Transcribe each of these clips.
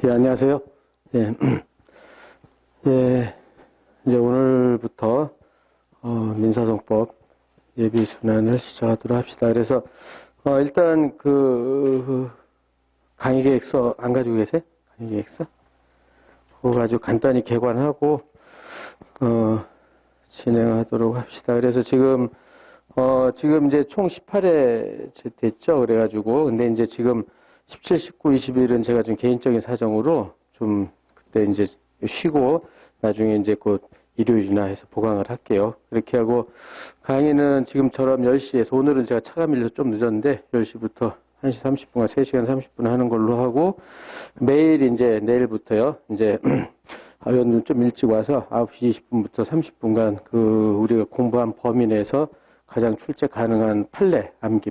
예, 안녕하세요. 예, 예, 이제 오늘부터, 민사소송법 예비 순환을 시작하도록 합시다. 그래서, 일단 강의 계획서 안 가지고 계세요? 강의 계획서? 그거 가지고 간단히 개관하고, 진행하도록 합시다. 그래서 지금 이제 총 18회 됐죠. 그래가지고, 근데 이제 지금 17, 19, 20일은 제가 좀 개인적인 사정으로 좀 그때 이제 쉬고 나중에 이제 곧 일요일이나 해서 보강을 할게요. 그렇게 하고 강의는 지금처럼 10시에서 오늘은 제가 차가 밀려서 좀 늦었는데 10시부터 1시 30분과 3시간 30분 하는 걸로 하고 매일 이제 내일부터요. 이제 의원님 좀 일찍 와서 9시 20분부터 30분간 우리가 공부한 범위 내에서 가장 출제 가능한 판례 암기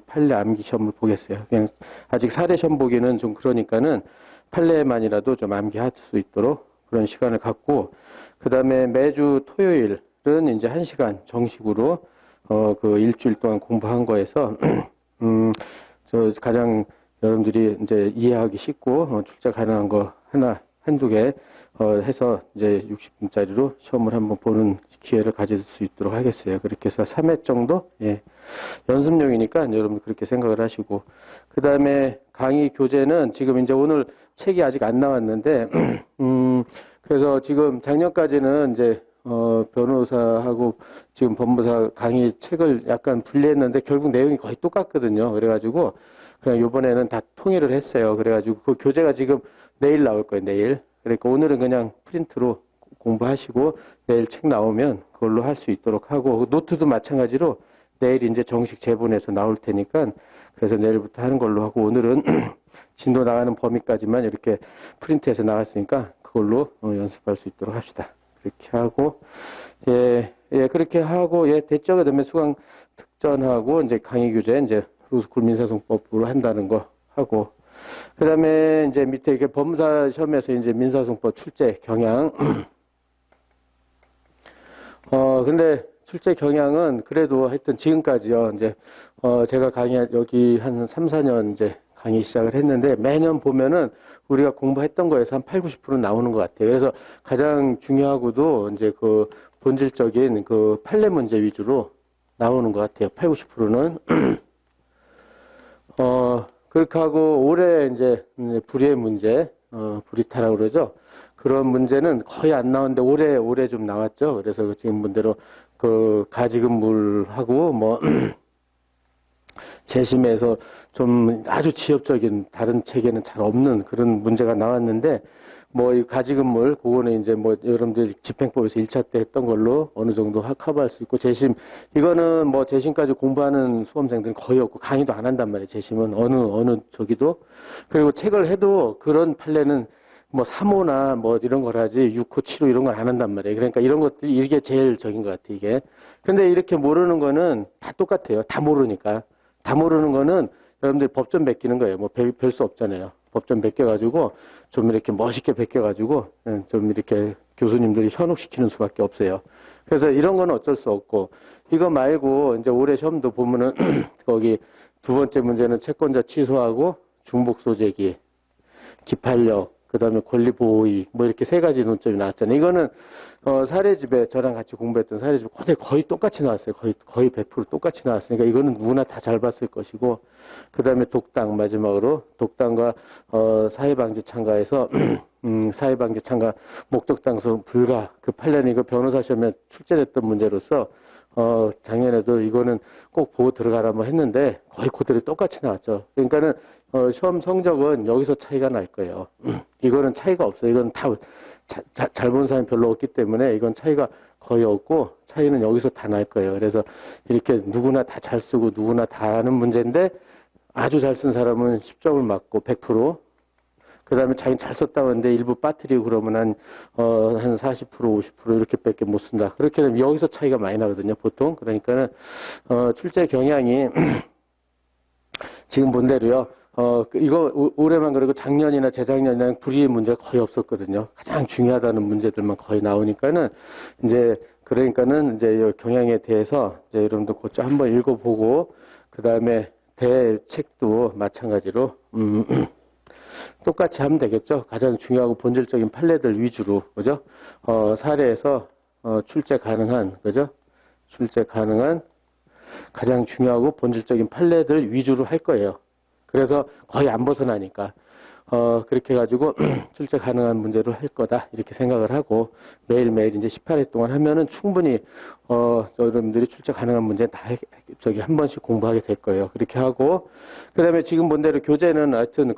시험을 보겠어요. 그냥 아직 사례 시험 보기는 좀 그러니까는 판례만이라도 좀 암기할 수 있도록 그런 시간을 갖고, 그 다음에 매주 토요일은 이제 1시간 정식으로, 일주일 동안 공부한 거에서, 가장 여러분들이 이제 이해하기 쉽고, 출제 가능한 거 한두 개, 해서 이제 60분짜리로 시험을 한번 보는 기회를 가질 수 있도록 하겠어요. 그렇게 해서 3회 정도? 예. 연습용이니까 여러분 그렇게 생각을 하시고. 그 다음에 강의 교재는 지금 이제 오늘 책이 아직 안 나왔는데, 그래서 지금 작년까지는 이제, 변호사하고 지금 법무사 강의 책을 약간 분리했는데 결국 내용이 거의 똑같거든요. 그래가지고 그냥 요번에는 다 통일을 했어요. 그래가지고 그 교재가 지금 내일 나올 거예요. 내일. 그러니까 오늘은 그냥 프린트로 공부하시고 내일 책 나오면 그걸로 할 수 있도록 하고, 노트도 마찬가지로 내일 이제 정식 제본에서 나올 테니까 그래서 내일부터 하는 걸로 하고, 오늘은 진도 나가는 범위까지만 이렇게 프린트해서 나갔으니까 그걸로 연습할 수 있도록 합시다. 그렇게 하고, 그렇게 하고, 됐죠. 그 다음에 수강 특전하고 이제 강의 교재 이제 로스쿨 민사소송법으로 한다는 거 하고, 그 다음에 이제 밑에 이렇게 법무사 시험에서 이제 민사소송법 출제 경향. 근데 출제 경향은 그래도 하여튼 지금까지요. 이제, 제가 여기 한 3, 4년 이제 강의 시작을 했는데 매년 보면은 우리가 공부했던 거에서 한 8, 90% 나오는 것 같아요. 그래서 가장 중요하고도 이제 본질적인 판례 문제 위주로 나오는 것 같아요. 8, 90%는. 그렇게 하고 올해 이제 불이의 문제, 불이타라고 그러죠. 그런 문제는 거의 안 나오는데 올해 좀 나왔죠. 그래서 지금 문제로 가지근물하고 재심에서 좀 아주 지엽적인 다른 책에는 잘 없는 그런 문제가 나왔는데, 이 가지근물, 그거는 이제 여러분들 집행법에서 1차 때 했던 걸로 어느 정도 커버할 수 있고, 재심, 이거는 재심까지 공부하는 수험생들은 거의 없고, 강의도 안 한단 말이에요, 재심은. 어느 저기도. 그리고 책을 해도 그런 판례는 3호나 이런 걸 하지, 6호, 7호 이런 걸 안 한단 말이에요. 그러니까 이런 것들이, 이게 제일 적인 것 같아요, 이게. 근데 이렇게 모르는 거는 다 똑같아요. 다 모르니까. 다 모르는 거는 여러분들이 법전 베끼는 거예요. 별 수 없잖아요. 법전 베껴가지고 좀 이렇게 멋있게 베껴가지고 좀 이렇게 교수님들이 현혹시키는 수밖에 없어요. 그래서 이런 건 어쩔 수 없고, 이거 말고 이제 올해 시험도 보면은 거기 두 번째 문제는 채권자 취소하고 중복 소재기, 기판력, 그 다음에 권리보호이익, 이렇게 세 가지 논점이 나왔잖아요. 이거는, 사례집에, 저랑 같이 공부했던 사례집에 거의 똑같이 나왔어요. 거의 100% 똑같이 나왔으니까 이거는 누구나 다 잘 봤을 것이고, 그 다음에 독당, 마지막으로, 독당과, 사회방지 참가에서, 사회방지 참가 목적 당소 불가, 그 판례는 이거 변호사 시험에 출제됐던 문제로서, 작년에도 이거는 꼭 보고 들어가라 했는데 거의 그대로 똑같이 나왔죠. 그러니까는 시험 성적은 여기서 차이가 날 거예요. 이거는 차이가 없어요. 이건 다 잘 본 사람이 별로 없기 때문에 이건 차이가 거의 없고, 차이는 여기서 다 날 거예요. 그래서 이렇게 누구나 다 잘 쓰고 누구나 다 아는 문제인데 아주 잘 쓴 사람은 10점을 맞고 100%, 그 다음에 자기는 잘 썼다고 하는데 일부 빠뜨리고 그러면 한 40%, 50% 이렇게밖에 못 쓴다. 그렇게 되면 여기서 차이가 많이 나거든요, 보통. 그러니까는, 출제 경향이, 지금 본 대로요, 이거 올해만 그러고 작년이나 재작년이나 불이의 문제가 거의 없었거든요. 가장 중요하다는 문제들만 거의 나오니까는, 그러니까는 이 경향에 대해서 여러분들 곧좀 한번 읽어보고, 그 다음에 대책도 마찬가지로, 똑같이 하면 되겠죠. 가장 중요하고 본질적인 판례들 위주로, 그죠? 사례에서, 출제 가능한, 그죠? 출제 가능한 가장 중요하고 본질적인 판례들 위주로 할 거예요. 그래서 거의 안 벗어나니까. 그렇게 해가지고 출제 가능한 문제로 할 거다. 이렇게 생각을 하고 매일매일 이제 18회 동안 하면은 충분히, 여러분들이 출제 가능한 문제 다 한 번씩 공부하게 될 거예요. 그렇게 하고, 그 다음에 지금 본 대로 교재는 하여튼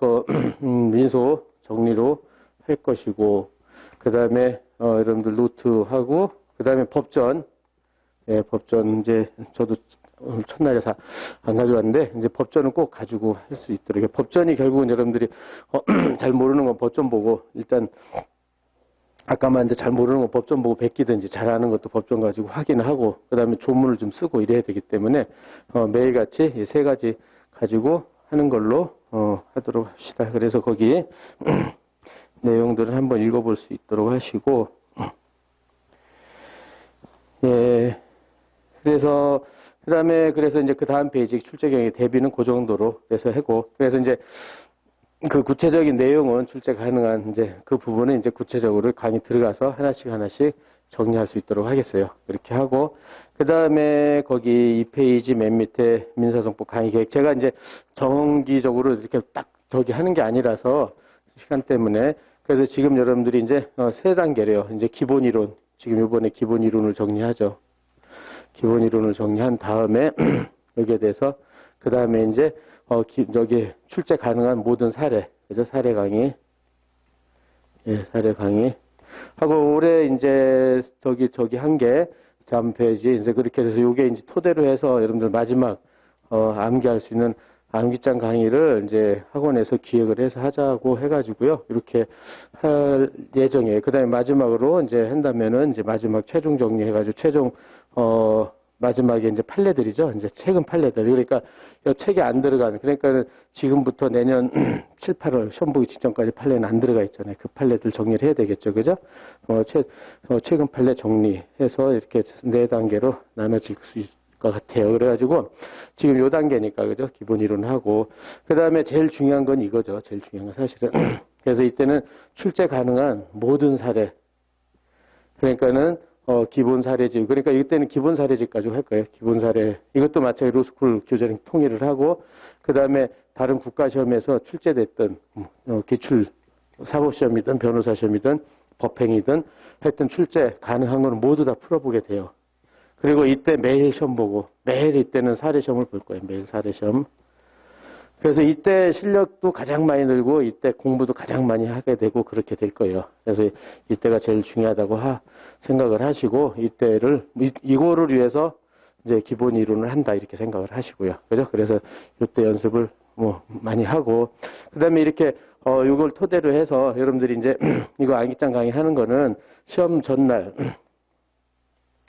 민소 정리로 할 것이고, 그 다음에, 여러분들 노트하고, 그 다음에 법전, 예, 법전 이제 저도 오늘 첫날에서 안 가져왔는데 이제 법전은 꼭 가지고 할 수 있도록. 법전이 결국은 여러분들이 잘 모르는 건 법전 보고 일단 아까 말한 잘 모르는 건 법전 보고 베끼든지 잘 아는 것도 법전 가지고 확인하고 그다음에 조문을 좀 쓰고 이래야 되기 때문에 매일같이 이 세 가지 가지고 하는 걸로 하도록 합시다. 그래서 거기 내용들을 한번 읽어볼 수 있도록 하시고 예. 그래서 그래서 이제 그 다음 페이지 출제경의 대비는 그 정도로 해서 하고, 그래서 이제 그 구체적인 내용은 출제 가능한 이제 그 부분은 이제 구체적으로 강의 들어가서 하나씩 정리할 수 있도록 하겠어요. 이렇게 하고, 그 다음에 거기 이 페이지 맨 밑에 민사정법 강의 계획. 제가 이제 정기적으로 이렇게 딱 저기 하는 게 아니라서 시간 때문에. 그래서 지금 여러분들이 이제 세 단계래요. 이제 기본 이론. 지금 이번에 기본 이론을 정리하죠. 기본 이론을 정리한 다음에 여기에 대해서 그 다음에 이제 저기 출제 가능한 모든 사례, 그죠? 사례 강의, 예, 사례 강의 하고 올해 이제 저기 한 개 다음 페이지 이제 그렇게 해서 요게 이제 토대로 해서 여러분들 마지막 암기할 수 있는 암기장 강의를 이제 학원에서 기획을 해서 하자고 해가지고요. 이렇게 할 예정이에요. 그 다음에 마지막으로 이제 한다면은 이제 마지막 최종 정리해가지고 마지막에 이제 판례들이죠. 이제 최근 판례들. 그러니까 이 책에 안 들어가는, 그러니까 지금부터 내년 7, 8월 시험 보기 직전까지 판례는 안 들어가 있잖아요. 그 판례들 정리를 해야 되겠죠. 그죠? 최근 판례 정리해서 이렇게 네 단계로 나눠질 수 있을 것 같아요. 그래가지고 지금 요 단계니까, 그죠? 기본 이론하고. 그 다음에 제일 중요한 건 이거죠. 제일 중요한 건 사실은. 그래서 이때는 출제 가능한 모든 사례. 그러니까는 기본 사례집. 그러니까 이때는 기본 사례집 가지고 할 거예요. 기본 사례. 이것도 마찬가지로 로스쿨 교재랑 통일을 하고, 그 다음에 다른 국가시험에서 출제됐던, 기출 사법시험이든 변호사시험이든 법행이든 하여튼 출제 가능한 거는 모두 다 풀어보게 돼요. 그리고 이때 매일 시험 보고, 매일 이때는 사례시험을 볼 거예요. 매일 사례시험. 그래서 이때 실력도 가장 많이 늘고 이때 공부도 가장 많이 하게 되고 그렇게 될 거예요. 그래서 이때가 제일 중요하다고 생각을 하시고 이거를 위해서 이제 기본 이론을 한다 이렇게 생각을 하시고요. 그죠? 그래서 이때 연습을 많이 하고 그다음에 이렇게 이걸 토대로 해서 여러분들이 이제 이거 암기장 강의 하는 거는 시험 전날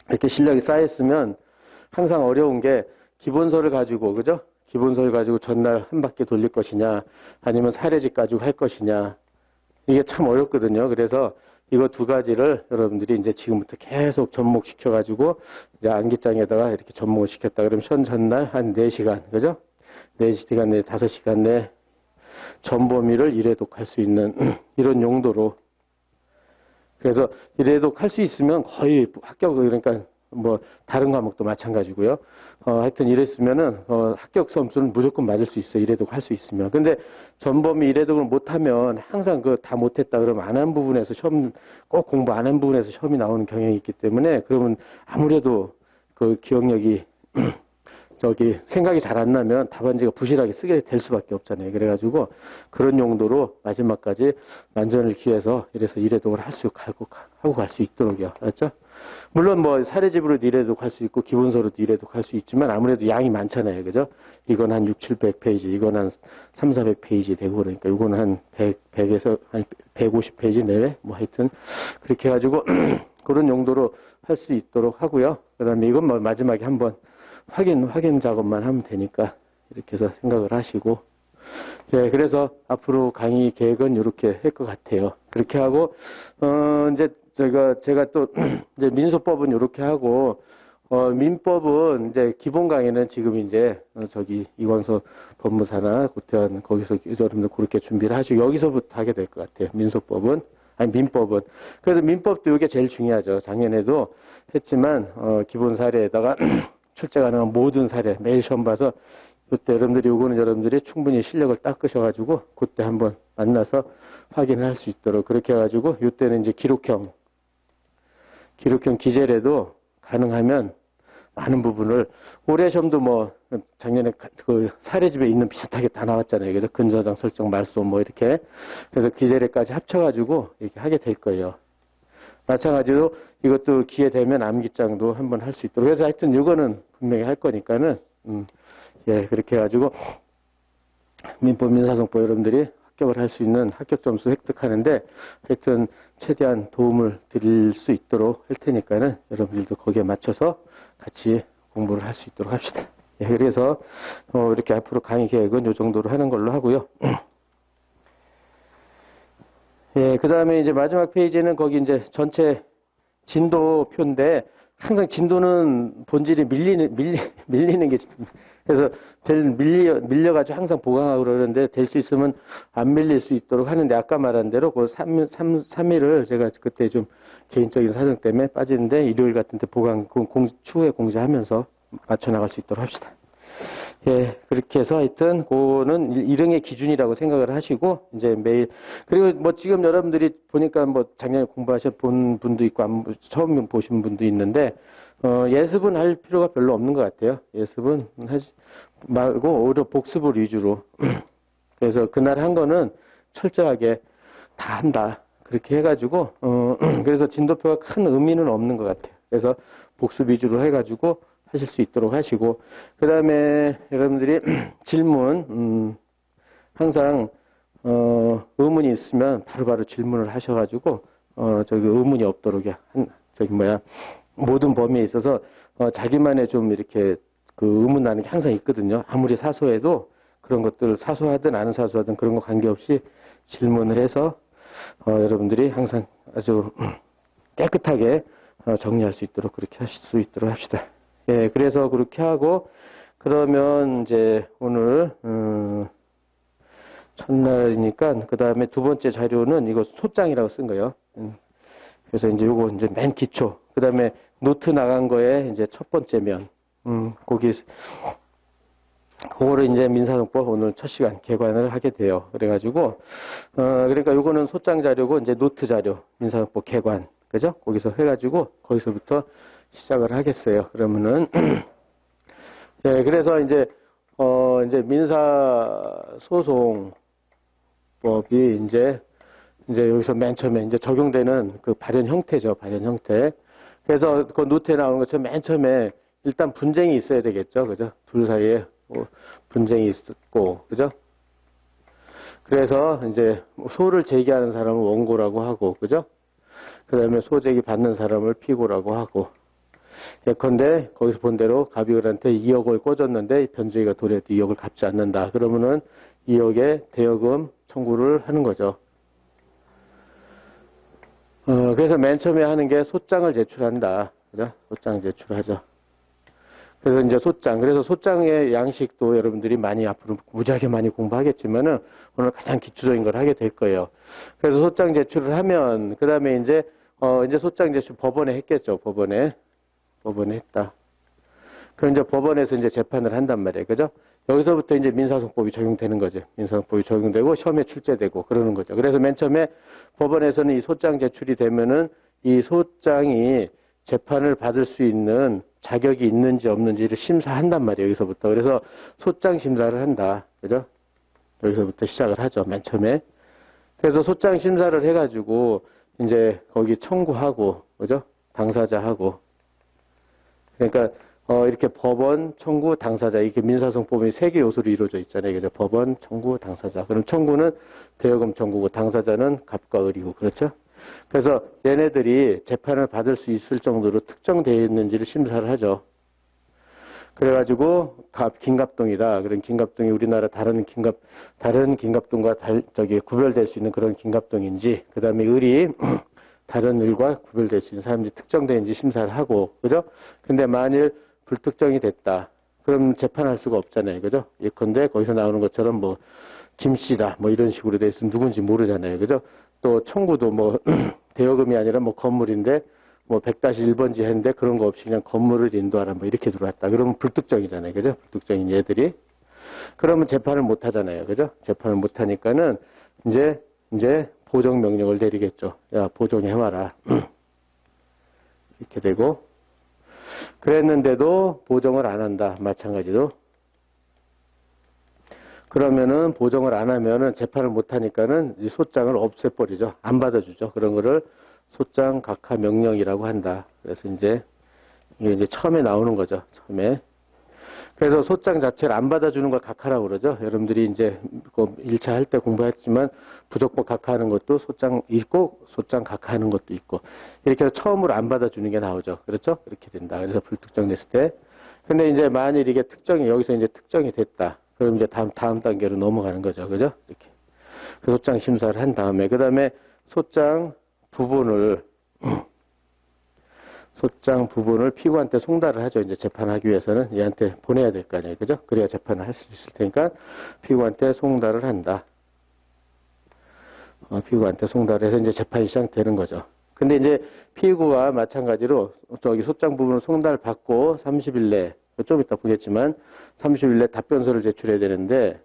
이렇게 실력이 쌓였으면 항상 어려운 게 기본서를 가지고 그죠? 기본서를 가지고 전날 한 바퀴 돌릴 것이냐, 아니면 사례집 가지고 할 것이냐. 이게 참 어렵거든요. 그래서 이거 두 가지를 여러분들이 이제 지금부터 계속 접목시켜가지고, 이제 암기장에다가 이렇게 접목을 시켰다. 그러면 시험 전날 한 4시간, 그죠? 4시간 내, 5시간 내 전 범위를 1회독 할 수 있는 이런 용도로. 그래서 1회독 할 수 있으면 거의 합격, 그러니까 다른 과목도 마찬가지고요. 하여튼 이랬으면은, 합격 점수는 무조건 맞을 수 있어요. 이래독 할 수 있으면. 근데 전범위 이래독을 못하면 항상 다 못했다 그러면 안 한 부분에서 꼭 공부 안 한 부분에서 시험이 나오는 경향이 있기 때문에 그러면 아무래도 그 기억력이, 생각이 잘 안 나면 답안지가 부실하게 쓰게 될 수밖에 없잖아요. 그래가지고 그런 용도로 마지막까지 만전을 기해서 이래서 이래독을 하고 갈 수 있도록요. 알았죠? 물론 사례집으로도 이래독 할 수 있고 기본서로도 이래독 할 수 있지만 아무래도 양이 많잖아요. 그죠? 이건 한 6, 700페이지, 이건 한 3, 400페이지 되고 그러니까 이거는 한 100에서 한 150페이지 내외? 하여튼 그렇게 해가지고 그런 용도로 할 수 있도록 하고요. 그 다음에 이건 마지막에 한번 확인 작업만 하면 되니까 이렇게 해서 생각을 하시고 예, 그래서 앞으로 강의 계획은 이렇게 할 것 같아요. 그렇게 하고 이제 제가 또 이제 민소법은 이렇게 하고 민법은 이제 기본 강의는 지금 이제 저기 이광서 법무사나 고태환 거기서 여러분들 그렇게 준비를 하시고 여기서부터 하게 될 것 같아요. 민소법은 아니 민법은. 그래서 민법도 이게 제일 중요하죠. 작년에도 했지만 기본 사례에다가 출제 가능한 모든 사례 매일 시험 봐서 그때 여러분들이 요거는 여러분들이 충분히 실력을 닦으셔가지고 그때 한번 만나서 확인할 수 있도록 그렇게 해가지고 이때는 이제 기록형 기재래도 가능하면 많은 부분을 올해 시험도 뭐 작년에 그 사례집에 있는 비슷하게 다 나왔잖아요. 그래서 근저당 설정 말소 뭐 이렇게 그래서 기재래까지 합쳐가지고 이렇게 하게 될 거예요. 마찬가지로 이것도 기회 되면 암기장도 한번 할 수 있도록 그래서 하여튼 이거는 분명히 할 거니까는 예 그렇게 해가지고 민법 민사성법 여러분들이 합격을 할 수 있는 합격 점수 획득하는데 하여튼 최대한 도움을 드릴 수 있도록 할 테니까는 여러분들도 거기에 맞춰서 같이 공부를 할 수 있도록 합시다. 예, 그래서 이렇게 앞으로 강의 계획은 이 정도로 하는 걸로 하고요. 예, 그 다음에 이제 마지막 페이지는 거기 이제 전체 진도표인데 항상 진도는 본질이 밀리는 게 그래서 밀려가지고 항상 보강하고 그러는데 될 수 있으면 안 밀릴 수 있도록 하는데 아까 말한 대로 그 3일을 제가 그때 좀 개인적인 사정 때문에 빠지는데 일요일 같은 때 보강 추후에 공지하면서 맞춰 나갈 수 있도록 합시다. 예, 그렇게 해서 하여튼 그거는 일응의 기준이라고 생각을 하시고 이제 매일 그리고 뭐 지금 여러분들이 보니까 뭐 작년에 본 분도 있고 처음 보신 분도 있는데 예습은 할 필요가 별로 없는 것 같아요. 예습은 하지 말고 오히려 복습을 위주로 그래서 그날 한 거는 철저하게 다 한다 그렇게 해가지고 그래서 진도표가 큰 의미는 없는 것 같아요. 그래서 복습 위주로 해가지고 하실 수 있도록 하시고 그 다음에 여러분들이 질문 항상 의문이 있으면 바로바로 질문을 하셔가지고 저기 의문이 없도록 모든 범위에 있어서 자기만의 좀 이렇게 그 의문 나는 게 항상 있거든요. 아무리 사소해도 그런 것들 사소하든 안 사소하든 그런 거 관계없이 질문을 해서 여러분들이 항상 아주 깨끗하게 정리할 수 있도록 그렇게 하실 수 있도록 합시다. 예, 그래서 그렇게 하고, 그러면 이제 오늘, 첫날이니까, 그 다음에 두 번째 자료는 이거 소장이라고 쓴 거예요. 그래서 이제 요거 이제 맨 기초. 그 다음에 노트 나간 거에 이제 첫 번째 면. 거기, 그거를 이제 민사성법 오늘 첫 시간 개관을 하게 돼요. 그래가지고, 그러니까 요거는 소장 자료고, 이제 노트 자료, 민사성법 개관. 그죠? 거기서 해가지고, 거기서부터 시작을 하겠어요. 그러면은 네, 그래서 이제 민사소송법이 이제 여기서 맨 처음에 이제 적용되는 그 발현 형태죠. 발현 형태. 그래서 그 노트에 나오는 것처럼 맨 처음에 일단 분쟁이 있어야 되겠죠. 그죠? 둘 사이에 분쟁이 있었고, 그죠? 그래서 이제 소를 제기하는 사람은 원고라고 하고, 그죠? 그 다음에 소제기 받는 사람을 피고라고 하고, 예컨대 거기서 본 대로 갑이을한테 2억을 꿔줬는데 변제기가 도래해도 2억을 갚지 않는다. 그러면은 2억의 대여금 청구를 하는 거죠. 그래서 맨 처음에 하는 게 소장을 제출한다. 그죠? 소장 제출하죠. 그래서 이제 소장. 그래서 소장의 양식도 여러분들이 많이 앞으로 무지하게 많이 공부하겠지만은 오늘 가장 기초적인 걸 하게 될 거예요. 그래서 소장 제출을 하면 그 다음에 이제 소장 제출 법원에 했겠죠. 법원에 했다. 그럼 이제 법원에서 이제 재판을 한단 말이에요. 그죠? 여기서부터 이제 민사소송법이 적용되는 거죠. 민사소송법이 적용되고 시험에 출제되고 그러는 거죠. 그래서 맨 처음에 법원에서는 이 소장 제출이 되면은 이 소장이 재판을 받을 수 있는 자격이 있는지 없는지를 심사한단 말이에요. 여기서부터. 그래서 소장 심사를 한다. 그죠? 여기서부터 시작을 하죠. 맨 처음에. 그래서 소장 심사를 해가지고 이제 거기 청구하고, 그죠? 당사자하고. 그러니까 이렇게 법원, 청구, 당사자 이렇게 민사소송법이 세 개 요소로 이루어져 있잖아요. 그죠? 법원, 청구, 당사자. 그럼 청구는 대여금 청구고 당사자는 갑과 을이고 그렇죠? 그래서 얘네들이 재판을 받을 수 있을 정도로 특정되어 있는지를 심사를 하죠. 그래가지고 긴갑동이다. 그런 긴갑동이 우리나라 다른 긴갑동과 구별될 수 있는 그런 긴갑동인지, 그 다음에 을이 다른 일과 구별될 수 있는 사람들이 특정되는지 심사를 하고, 그죠? 근데 만일 불특정이 됐다. 그럼 재판할 수가 없잖아요. 그죠? 예컨대 거기서 나오는 것처럼 뭐, 김씨다. 뭐 이런 식으로 돼 있으면 누군지 모르잖아요. 그죠? 또 청구도 뭐, 대여금이 아니라 뭐 건물인데, 뭐 100-1번지 했는데 그런 거 없이 그냥 건물을 인도하라. 뭐 이렇게 들어왔다. 그러면 불특정이잖아요. 그죠? 불특정인 얘들이. 그러면 재판을 못 하잖아요. 그죠? 재판을 못 하니까는 이제 보정 명령을 내리겠죠. 야, 보정해와라. 이렇게 되고. 그랬는데도 보정을 안 한다. 마찬가지로. 그러면은 보정을 안 하면은 재판을 못 하니까는 이 소장을 없애버리죠. 안 받아주죠. 그런 거를 소장 각하 명령이라고 한다. 그래서 이게 이제 처음에 나오는 거죠. 처음에. 그래서 소장 자체를 안 받아주는 걸 각하라고 그러죠. 여러분들이 이제 1차 할 때 공부했지만 부적법 각하하는 것도 소장 있고 소장 각하하는 것도 있고 이렇게 해서 처음으로 안 받아주는 게 나오죠. 그렇죠? 그렇게 된다. 그래서 불특정 됐을 때. 근데 이제 만일 이게 특정이 여기서 이제 특정이 됐다. 그럼 이제 다음 단계로 넘어가는 거죠. 그죠? 이렇게. 그 소장 심사를 한 다음에 그다음에 소장 부분을 피고한테 송달을 하죠. 이제 재판하기 위해서는 얘한테 보내야 될 거 아니에요. 그죠? 그래야 재판을 할 수 있을 테니까 피고한테 송달을 한다. 피고한테 송달을 해서 이제 재판이 시작되는 거죠. 근데 이제 피고와 마찬가지로 저기 소장 부분을 송달 받고 30일 내, 좀 이따 보겠지만 30일 내 답변서를 제출해야 되는데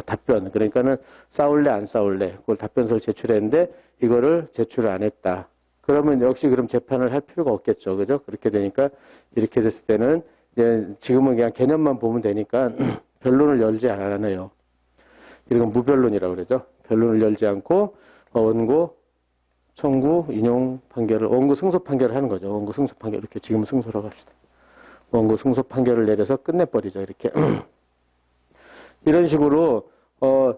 답변, 그러니까는 싸울래 안 싸울래 그걸 답변서를 제출했는데 이거를 제출을 안 했다. 그러면 역시 그럼 재판을 할 필요가 없겠죠. 그죠? 그렇게 되니까 이렇게 됐을 때는 이제 지금은 그냥 개념만 보면 되니까 변론을 열지 않아요. 이런 건 무변론이라고 그러죠. 변론을 열지 않고 원고, 청구, 인용 판결을 원고 승소 판결을 하는 거죠. 원고 승소 판결 이렇게 지금 승소라고 합시다. 원고 승소 판결을 내려서 끝내버리죠. 이렇게 이런 식으로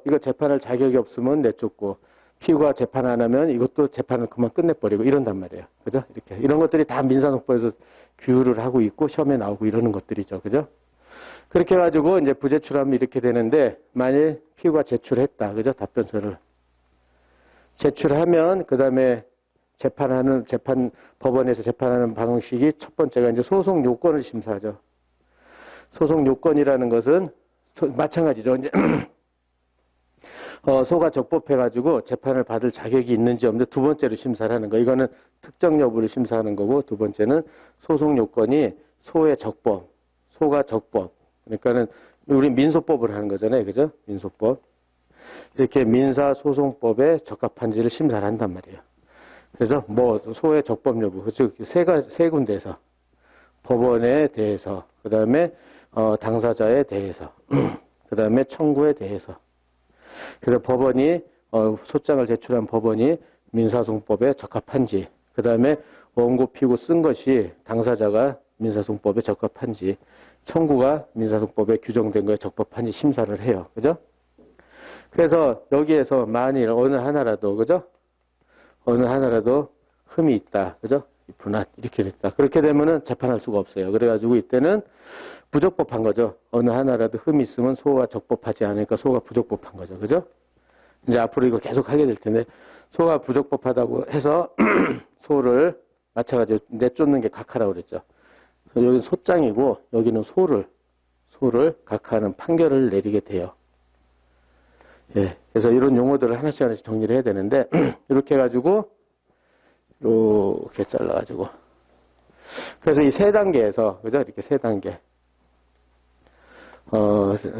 이거 재판할 자격이 없으면 내쫓고 피고가 재판 안 하면 이것도 재판을 그만 끝내버리고 이런단 말이에요. 그죠? 이렇게. 이런 것들이 다 민사소법에서 규율을 하고 있고 시험에 나오고 이러는 것들이죠. 그죠? 그렇게 해가지고 이제 부제출하면 이렇게 되는데 만일 피고가 제출했다. 그죠? 답변서를. 제출하면 그 다음에 법원에서 재판하는 방식이 첫 번째가 이제 소송 요건을 심사하죠. 소송 요건이라는 것은 마찬가지죠. 이제 소가 적법해가지고 재판을 받을 자격이 있는지 없는지 두 번째로 심사를 하는 거. 이거는 특정 여부를 심사하는 거고 두 번째는 소송 요건이 소의 적법, 소가 적법. 그러니까는 우리 민소법을 하는 거잖아요, 그죠? 민소법. 이렇게 민사소송법에 적합한지를 심사를 한단 말이에요. 그래서 뭐 소의 적법 여부, 즉 세 군데에서 법원에 대해서, 그 다음에 당사자에 대해서, 그 다음에 청구에 대해서. 그래서 법원이 소장을 제출한 법원이 민사소송법에 적합한지, 그 다음에 원고 피고 쓴 것이 당사자가 민사소송법에 적합한지, 청구가 민사소송법에 규정된 거에 적법한지 심사를 해요. 그죠? 그래서 여기에서 만일 어느 하나라도, 그죠? 어느 하나라도 흠이 있다. 그죠? 분할 이렇게 됐다. 그렇게 되면은 재판할 수가 없어요. 그래가지고 이때는 부적법한 거죠. 어느 하나라도 흠이 있으면 소가 적법하지 않으니까 소가 부적법한 거죠. 그죠? 이제 앞으로 이거 계속 하게 될 텐데 소가 부적법하다고 해서 소를 마찬가지로 내쫓는 게 각하라고 그랬죠. 여기는 소장이고 여기는 소를 각하하는 판결을 내리게 돼요. 예. 그래서 이런 용어들을 하나씩 정리를 해야 되는데 이렇게 해가지고 이렇게 잘라가지고 그래서 이 세 단계에서 그죠? 이렇게 세 단계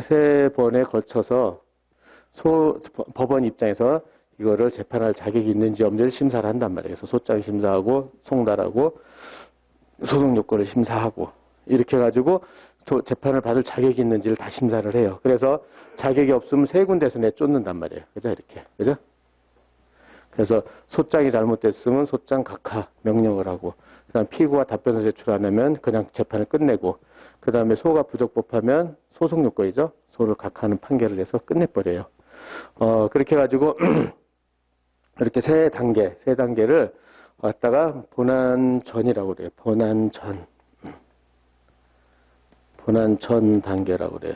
세 번에 걸쳐서 법원 입장에서 이거를 재판할 자격이 있는지 없는지를 심사를 한단 말이에요. 그래서 소장 심사하고 송달하고 소송 요건을 심사하고 이렇게 해가지고 재판을 받을 자격이 있는지를 다 심사를 해요. 그래서 자격이 없으면 세 군데에서 내쫓는단 말이에요. 그죠? 이렇게. 그죠? 그래서 소장이 잘못됐으면 소장 각하 명령을 하고 그다음 피고가 답변서 제출 안 하면 그냥 재판을 끝내고 그다음에 소가 부적법하면 소송 요건이죠. 소를 각하하는 판결을 해서 끝내버려요. 그렇게 해가지고 이렇게 세 단계를 갖다가 본안전이라고 그래요. 본안전 단계라고 그래요.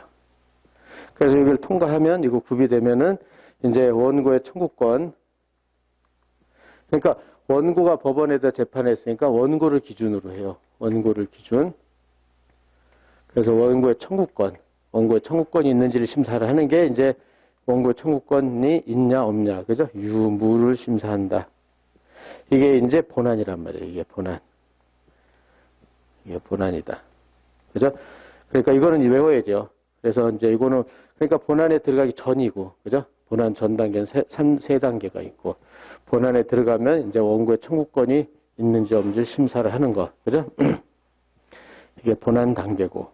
그래서 이걸 통과하면 이거 구비되면은 이제 원고의 청구권 그러니까 원고가 법원에다 재판했으니까 원고를 기준으로 해요. 원고를 기준. 그래서 원고의 청구권이 있는지를 심사를 하는 게 이제 원고의 청구권이 있냐 없냐, 그죠? 유무를 심사한다. 이게 이제 본안이란 말이에요. 이게 본안. 이게 본안이다. 그죠? 그러니까 이거는 외워야죠. 그래서 이제 이거는 그러니까 본안에 들어가기 전이고, 그죠? 본안 전 단계는 세 단계가 있고, 본안에 들어가면 이제 원고의 청구권이 있는지 없는지 심사를 하는 거, 그죠? 이게 본안 단계고.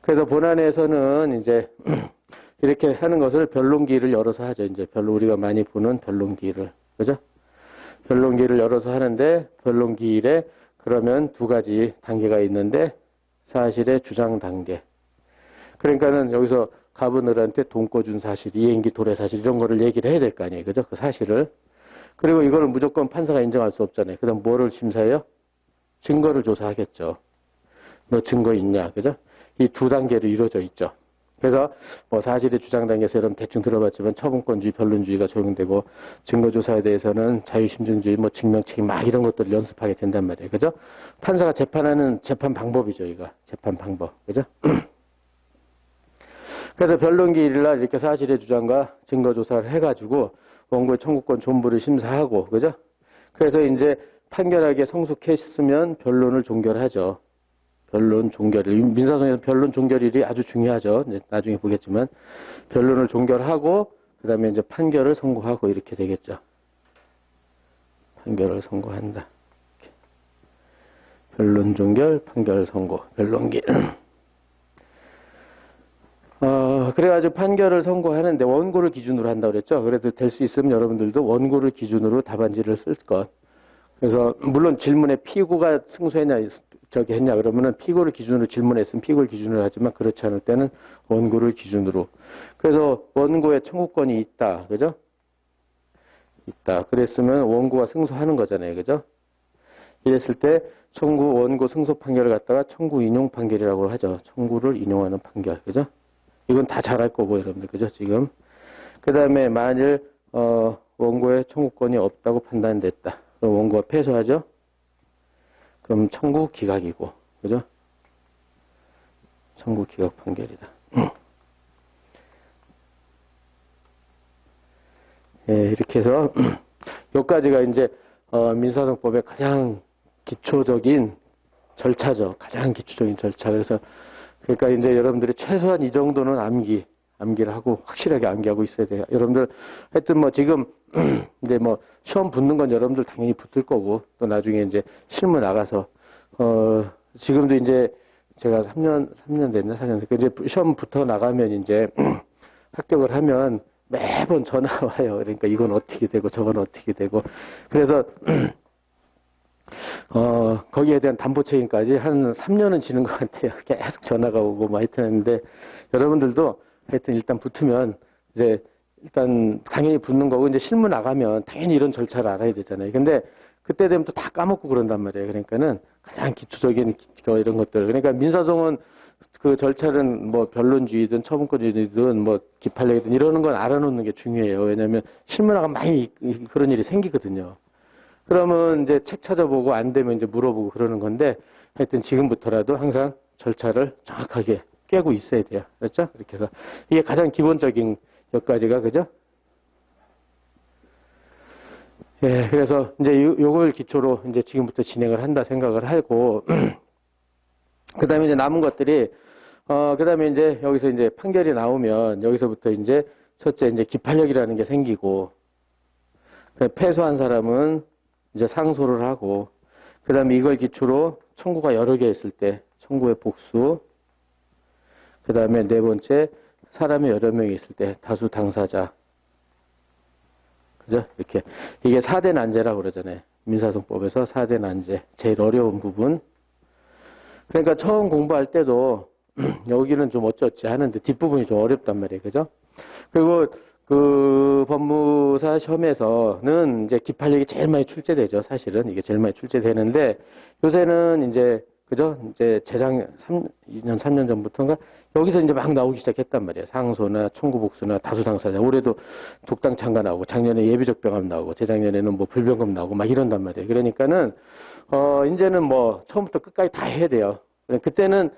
그래서 본안에서는 이제 이렇게 하는 것을 변론기일을 열어서 하죠. 이제 우리가 많이 보는 변론기일을, 그죠? 변론기일을 열어서 하는데 변론기일에 그러면 두 가지 단계가 있는데 사실의 주장 단계. 그러니까는 여기서 가버늘한테 돈 꿔준 사실, 이행기 도래 사실 이런 거를 얘기를 해야 될 거 아니에요. 그죠? 그 사실을. 그리고 이거를 무조건 판사가 인정할 수 없잖아요. 그 다음 뭐를 심사해요? 증거를 조사하겠죠. 너 증거 있냐? 그죠? 이 두 단계로 이루어져 있죠. 그래서 뭐 사실의 주장 단계에서 여러분 대충 들어봤지만 처분권주의, 변론주의가 적용되고 증거조사에 대해서는 자유심증주의, 뭐 증명책임 막 이런 것들을 연습하게 된단 말이에요. 그죠? 판사가 재판하는 재판 방법이죠. 이거 재판 방법. 그죠? 그래서 변론기일날 이렇게 사실의 주장과 증거조사를 해가지고 원고의 청구권 존부를 심사하고, 그죠? 그래서 이제 판결하게 성숙했으면 변론을 종결하죠. 변론 종결일. 민사소송에서 변론 종결일이 아주 중요하죠. 이제 나중에 보겠지만. 변론을 종결하고, 그 다음에 이제 판결을 선고하고 이렇게 되겠죠. 판결을 선고한다. 이렇게. 변론 종결, 판결 선고, 변론기. 그래가지고 판결을 선고하는데 원고를 기준으로 한다고 그랬죠. 그래도 될 수 있으면 여러분들도 원고를 기준으로 답안지를 쓸 것. 그래서 물론 질문에 피고가 승소했냐 저기 했냐 그러면은 피고를 기준으로 질문했으면 피고를 기준으로 하지만 그렇지 않을 때는 원고를 기준으로. 그래서 원고에 청구권이 있다. 그죠? 있다. 그랬으면 원고가 승소하는 거잖아요. 그죠? 이랬을 때 원고 승소 판결을 갖다가 청구 인용 판결이라고 하죠. 청구를 인용하는 판결. 그죠? 이건 다 잘할 거고 여러분들. 그죠? 지금. 그다음에 만일 원고의 청구권이 없다고 판단됐다. 그럼 원고가 패소하죠? 그럼 청구 기각이고, 그죠? 청구 기각 판결이다. 예, 이렇게 해서, 여기까지가 이제, 민사소송법의 가장 기초적인 절차죠. 가장 기초적인 절차. 그러니까 이제 여러분들이 최소한 이 정도는 암기를 하고, 확실하게 암기하고 있어야 돼요. 여러분들, 하여튼 뭐 지금, 이제 뭐, 시험 붙는 건 여러분들 당연히 붙을 거고, 또 나중에 이제 실무 나가서, 지금도 이제 제가 3년 됐나? 4년 됐나? 이제 시험 붙어 나가면 이제 합격을 하면 매번 전화가 와요. 그러니까 이건 어떻게 되고, 저건 어떻게 되고. 그래서, 거기에 대한 담보 책임까지 한 3년은 지는 것 같아요. 계속 전화가 오고, 뭐 하여튼 했는데, 여러분들도 하여튼 일단 붙으면 이제 일단 당연히 붙는 거고 이제 실무 나가면 당연히 이런 절차를 알아야 되잖아요. 근데 그때 되면 또 다 까먹고 그런단 말이에요. 그러니까는 가장 기초적인 이런 것들. 그러니까 민사소송은 그 절차는 뭐 변론주의든 처분권주의든 뭐 기판력이든 이러는 건 알아놓는 게 중요해요. 왜냐하면 실무 나가면 많이 그런 일이 생기거든요. 그러면 이제 책 찾아보고 안 되면 이제 물어보고 그러는 건데 하여튼 지금부터라도 항상 절차를 정확하게 깨고 있어야 돼요. 그렇죠? 이렇게 해서 이게 가장 기본적인 여기까지가 그죠? 예, 그래서 이제 요걸 기초로 이제 지금부터 진행을 한다 생각을 하고 그 다음에 이제 남은 것들이 그 다음에 이제 여기서 이제 판결이 나오면 여기서부터 이제 첫째 이제 기판력이라는 게 생기고 패소한 사람은 이제 상소를 하고 그 다음에 이걸 기초로 청구가 여러 개 있을 때 청구의 복수 그 다음에 네 번째 사람이 여러 명이 있을 때 다수 당사자 그죠? 이렇게 이게 4대 난제라고 그러잖아요. 민사소송법에서 4대 난제 제일 어려운 부분. 그러니까 처음 공부할 때도 여기는 좀 어쩌지 하는데 뒷부분이 좀 어렵단 말이에요. 그죠? 그리고 그 법무사 시험에서는 이제 기판력이 제일 많이 출제되죠. 사실은 이게 제일 많이 출제되는데 요새는 이제 그죠? 이제 재작년 2년, 3년 전부터인가 여기서 이제 막 나오기 시작했단 말이에요. 상소나 청구 복수나 다수 당사자. 올해도 독당 참가 나오고 작년에 예비적 병합 나오고 재작년에는 뭐 불병금 나오고 막 이런단 말이에요. 그러니까는 이제는 뭐 처음부터 끝까지 다 해야 돼요. 그때는